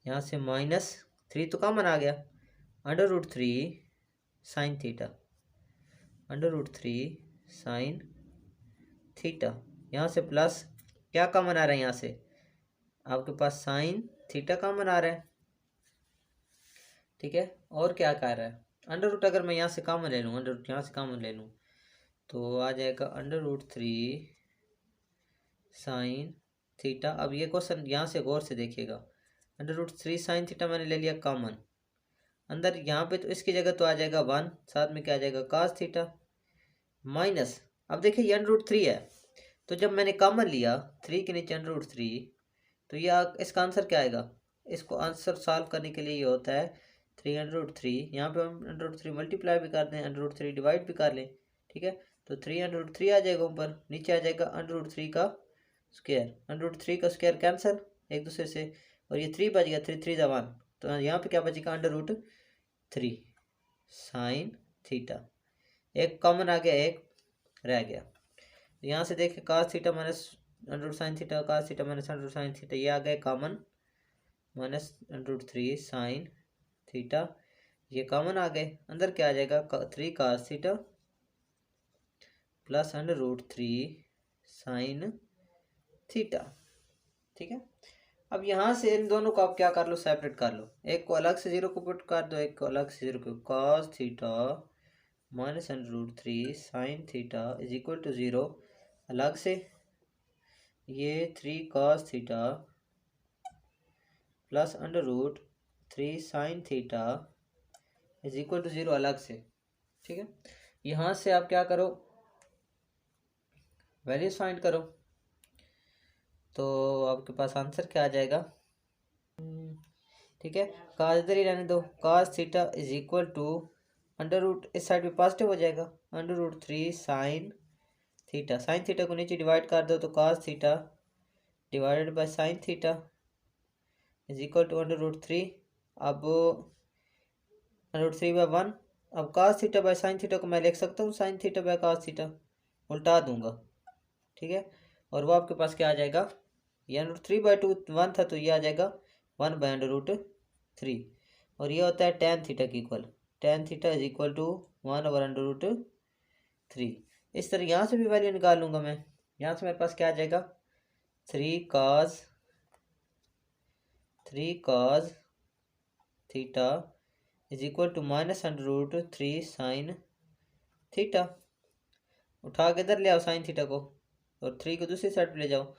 यहाँ से -3 तो कॉमन आ गया, √3 साइन थीटा, √3 साइन थीटा, यहाँ से प्लस क्या कॉमन आ रहा है, यहाँ से आपके पास साइन थीटा कॉमन आ रहा है, ठीक है। और क्या कर रहा है, √ अगर मैं यहाँ से कॉमन ले लूँ, √ यहाँ से कॉमन ले लूँ तो आ जाएगा √3 साइन थीटा। अब ये क्वेश्चन यहाँ से गौर से देखिएगा, √3 साइन थीटा मैंने ले लिया कॉमन, अंदर यहाँ पे तो इसकी जगह तो आ जाएगा 1, साथ में क्या आ जाएगा cos थीटा माइनस। अब देखिए ये √3 है, तो जब मैंने कॉमन लिया 3 के नीचे √3, तो ये इसका आंसर क्या आएगा, इसको आंसर सॉल्व करने के लिए ये होता है 3 √3, यहाँ पे हम √3 मल्टीप्लाई भी कर दें, √3 डिवाइड भी कर लें, ठीक है। तो 3 √3 आ जाएगा ऊपर, नीचे आ जाएगा √3 का स्क्वायर, √3 का स्क्वायर कैंसिल एक दूसरे से, और ये 3 बच गया, 3 3 = 1, तो यहाँ पे क्या बचेगा, √3 साइन थीटा, एक कॉमन आ गया, एक रह गया। यहाँ से देखिए cos theta minus √sin theta, cos theta minus √sin theta, ये आ गए कॉमन, -√3 साइन थीटा, ये कॉमन आ गए, अंदर क्या आ जाएगा, 3 cos theta plus √3 sine theta, ठीक है। अब यहाँ से इन दोनों को आप क्या कर लो, सेपरेट कर लो, एक को अलग से 0 को पुट कर दो, एक को अलग से 0 को, cos theta minus √3 sine theta is equal to 0, अलग से ये 3 cos theta plus √3 sine theta is equal to 0 अलग से, ठीक है। यहाँ से आप क्या करो, वैल्यूज फाइंड करो, तो आपके पास आंसर क्या आ जाएगा, ठीक है। cos इधर ही रहने दो, cos theta is equal to इस साइड पे पॉजिटिव हो जाएगा, √3 साइन थीटा, साइन थीटा को नीचे डिवाइड कर दो, तो cos theta divided by sine theta is equal to √3, अब √3/1, अब cos theta by sine theta को मैं लिख सकता हूँ sine theta by cos theta, उल्टा दूंगा, ठीक है। और वो आपके पास क्या आ जाएगा, ये √3/2 1 था, तो ये आ जाएगा 1/√3, और ये होता है tan थीटा की equal, tan theta is equal to 1/√3। इस तरह यहाँ से भी वैल्यू निकाल लूँगा मैं, यहाँ से मेरे पास क्या आ जाएगा, 3 cos theta is equal to -√3 sine theta, उठा के इधर ले आओ साइन थीटा को, और 3 को दूसरी साइड पे ले जाओ,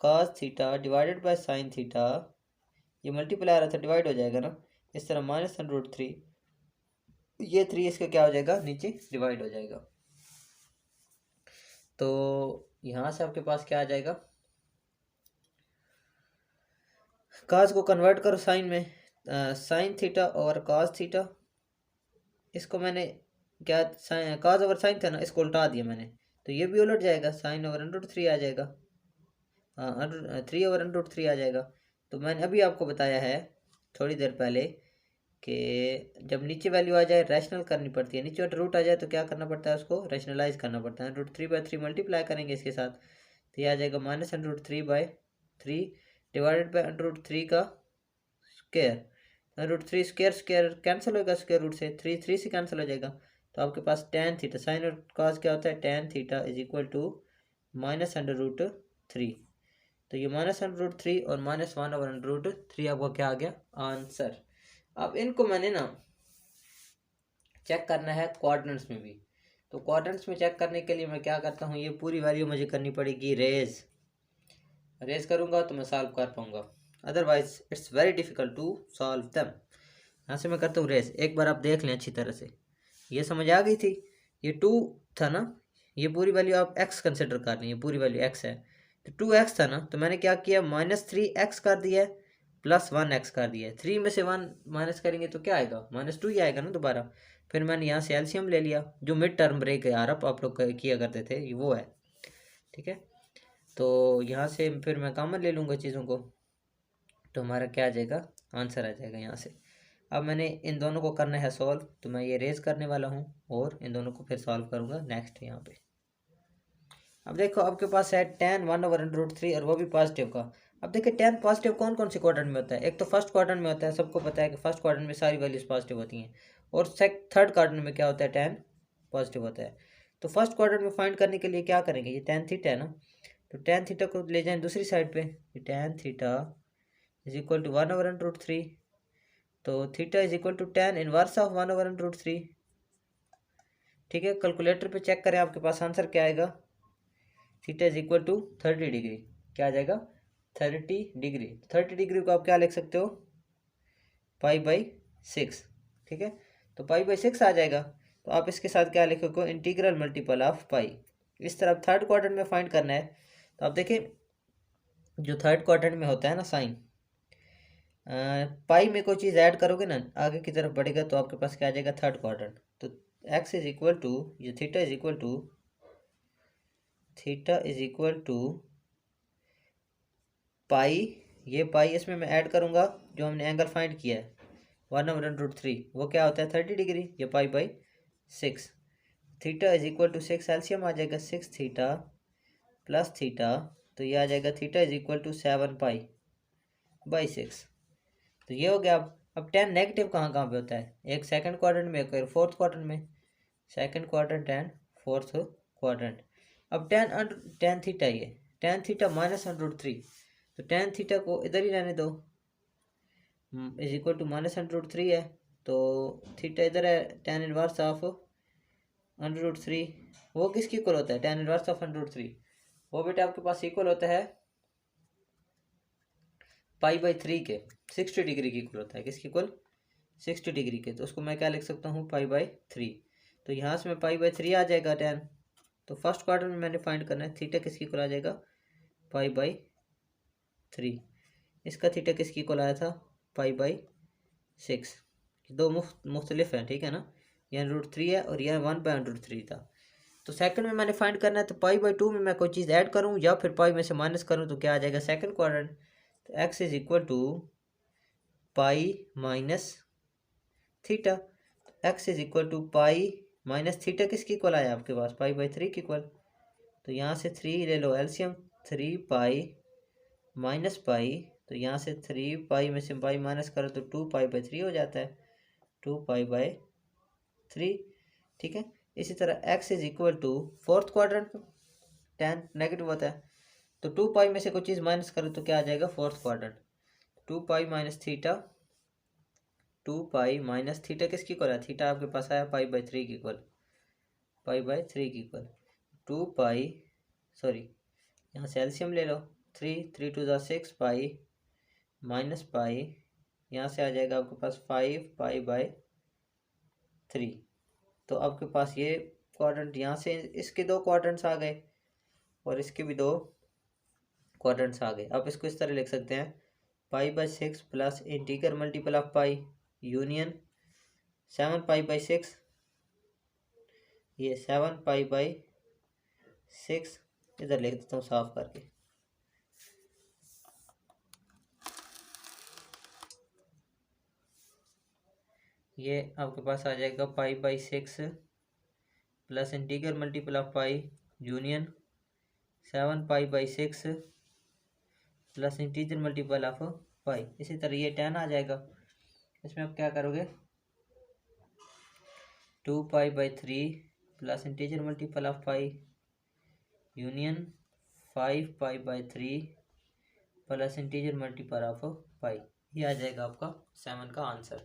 cos theta divided by sine theta, ये मल्टीप्लाई आ रहा था डिवाइड हो जाएगा ना, इस तरह -√3, ये 3 इसका क्या हो जाएगा, नीचे डिवाइड हो जाएगा। तो यहाँ से आपके पास क्या आ जाएगा, cos को कन्वर्ट करो साइन में, साइन थीटा और cos थीटा, इसको मैंने क्या cos ओवर साइन था ना, इसको उल्टा दिया मैंने, तो ये भी उलट जाएगा, साइन ओवर √3 आ जाएगा, 3/√3 आ जाएगा। तो मैंने अभी आपको बताया है थोड़ी देर पहले कि जब नीचे वैल्यू आ जाए रैशनल करनी पड़ती है, नीचे रूट आ जाए तो क्या करना पड़ता है, उसको रैशनलाइज करना पड़ता है, √3/3 मल्टीप्लाई करेंगे इसके साथ, तो ये आ जाएगा -√3/3 डिवाइडेड बाय √3 का स्क्वायर, √3 स्क्वायर कैंसिल होगा, स्क्वायर रूट से 3 से कैंसिल हो जाएगा, तो आपके पास tan थीटा, साइन और cos क्या होता है, tan theta is equal to -√3, तो ये -√3 और -1/√3 आपका क्या आ गया, आंसर। अब इनको मैंने ना चेक करना है क्वाड्रेंट्स में भी। तो क्वाड्रेंट्स में चेक करने के लिए मैं क्या करता हूँ, ये पूरी वैल्यू मुझे करनी पड़ेगी रेज करूँगा तो मैं सॉल्व कर पाऊँगा, otherwise it's very difficult to solve them. यहाँ से मैं करता हूँ रेज। एक बार आप देख लें अच्छी तरह से, ये समझ आ गई थी। ये 2 था ना, ये पूरी वैल्यू आप x कंसिडर कर लें, ये पूरी वैल्यू x है। तो 2x था ना, तो मैंने क्या किया, -3x कर दिया है, +1x कर दिया है। 3 में से 1 माइनस करेंगे तो क्या आएगा, -2 ही आएगा ना दोबारा। फिर मैंने यहाँ से एलसीएम ले लिया, जो मिड टर्म ब्रेक यार आप लोग किया करते थे, ये वो है, ठीक है। तो यहाँ से फिर मैं कॉमन ले लूँगा चीज़ों को, तो हमारा क्या आ जाएगा, आंसर आ जाएगा यहाँ से। अब मैंने इन दोनों को करना है सॉल्व, तो मैं ये रेज करने वाला हूँ और इन दोनों को फिर सॉल्व करूँगा नेक्स्ट यहाँ पे। अब देखो आपके पास है tan 1/√3 और वो भी पॉजिटिव का। अब देखिए tan पॉजिटिव कौन कौन से क्वाड्रेंट में होता है, एक तो फर्स्ट क्वाड्रेंट में होता है, सबको पता है कि फर्स्ट क्वाड्रेंट में सारी वैल्यूज पॉजिटिव होती हैं, और थर्ड क्वाड्रेंट में क्या होता है, tan पॉजिटिव होता है। तो फर्स्ट क्वाड्रेंट में फाइंड करने के लिए क्या करेंगे, ये tan थीटा है ना, तो tan थीटा को ले जाएं दूसरी साइड पे, tan theta is equal to 1/√3, तो theta is equal to tan inverse of 1/√3, ठीक है। कैलकुलेटर पे चेक करें आपके पास आंसर क्या आएगा, theta is equal to 30 degree, क्या आ जाएगा 30 डिग्री। 30 डिग्री को आप क्या लिख सकते हो, π/6, ठीक है। तो π/6 आ जाएगा, तो आप इसके साथ क्या लिखोगे, इंटीग्रल मल्टीपल ऑफ पाई। इस तरह थर्ड क्वाड्रेंट में फाइंड करना है। तो आप देखिए जो थर्ड क्वाड्रेंट में होता है ना साइन, पाई में कोई चीज़ ऐड करोगे ना आगे की तरफ बढ़ेगा, तो आपके पास क्या आ जाएगा, थर्ड क्वाड्रेंट। तो x इज इक्वल टू, ये थीटा इज इक्वल टू पाई, ये पाई इसमें मैं ऐड करूँगा जो हमने एंगल फाइंड किया है 1/√3, वो क्या होता है 30 डिग्री, ये π/6। Theta is equal to 6, LCM आ जाएगा 6 थीटा प्लस थीटा, तो ये आ जाएगा थीटा इज इक्वल टू 7 π/6। तो ये हो गया। अब tan नेगेटिव कहाँ कहाँ पे होता है, एक सेकंड क्वाड्रेंट में, एक फोर्थ क्वाड्रेंट में, second quadrant and fourth quadrant. अब tan थीटा, ये tan थीटा -√3, तो tan थीटा को इधर ही रहने दो, इज इक्वल टू -√3 है, तो थीटा इधर है, tan इनवर्स ऑफ √3, वो किसकी इक्वल होता है, tan इनवर्स ऑफ √3, वो बेटा आपके पास इक्वल होता है π/3 के, 60 डिग्री की इक्वल होता है, किसकी इक्वल, 60 डिग्री के। तो उसको मैं क्या लिख सकता हूँ, π/3। तो यहाँ से मैं π/3 आ जाएगा tan। तो फर्स्ट क्वार्टर में मैंने फाइंड करना है, थीटा किसकी इक्वल आ जाएगा, π/3। इसका थीटा किसकी इक्वल आया था, π/6। दो मुख्तलिफ हैं, ठीक है ना, यहाँ √3 है और यहाँ 1/√3 था। तो सेकंड में मैंने फाइंड करना है, तो π/2 में मैं कोई चीज़ ऐड करूँ या फिर पाई में से माइनस करूँ, तो क्या आ जाएगा सेकंड क्वाड्रेंट। तो x is equal to pi minus theta, x is equal to pi minus theta किसकी इक्वल आया आपके पास, π/3 की इक्वल। तो यहाँ से 3 ले लो एलसीएम, 3 पाई माइनस पाई, तो यहाँ से 3 पाई में से पाई माइनस करो तो 2 π/3 हो जाता है, 2 π/3, ठीक है। इसी तरह x is equal to fourth quadrant, tan negative होता है, तो 2 पाई में से कोई चीज़ माइनस करो तो क्या आ जाएगा, फोर्थ क्वाड्रेंट। 2 पाई माइनस थीटा, 2 पाई माइनस थीटा किसकी इक्वल है, थीटा आपके पास आया π/3 की इक्वल, π/3 की इक्वल 2 पाई, सॉरी यहाँ से एलसीएम ले लो, 3 2 6 पाई माइनस पाई, यहाँ से आ जाएगा आपके पास 5 π/3। तो आपके पास ये क्वाड्रेंट, यहाँ से इसके दो क्वाड्रेंट्स आ गए और इसके भी दो क्वाड्रेंट्स आ गए। आप इसको इस तरह लिख सकते हैं, π/6 plus integral multiple of pi union 7 π/6, ये 7 π/6 इधर लिख देता हूँ साफ करके। ये आपके पास आ जाएगा π/6 plus integral multiple of pi union 7 π/6 plus integer multiple of pi. इसी तरह ये tan आ जाएगा, इसमें आप क्या करोगे, 2 π/3 plus integer multiple of pi union 5 π/3 plus integer multiple of pi. ये आ जाएगा आपका 7 का आंसर।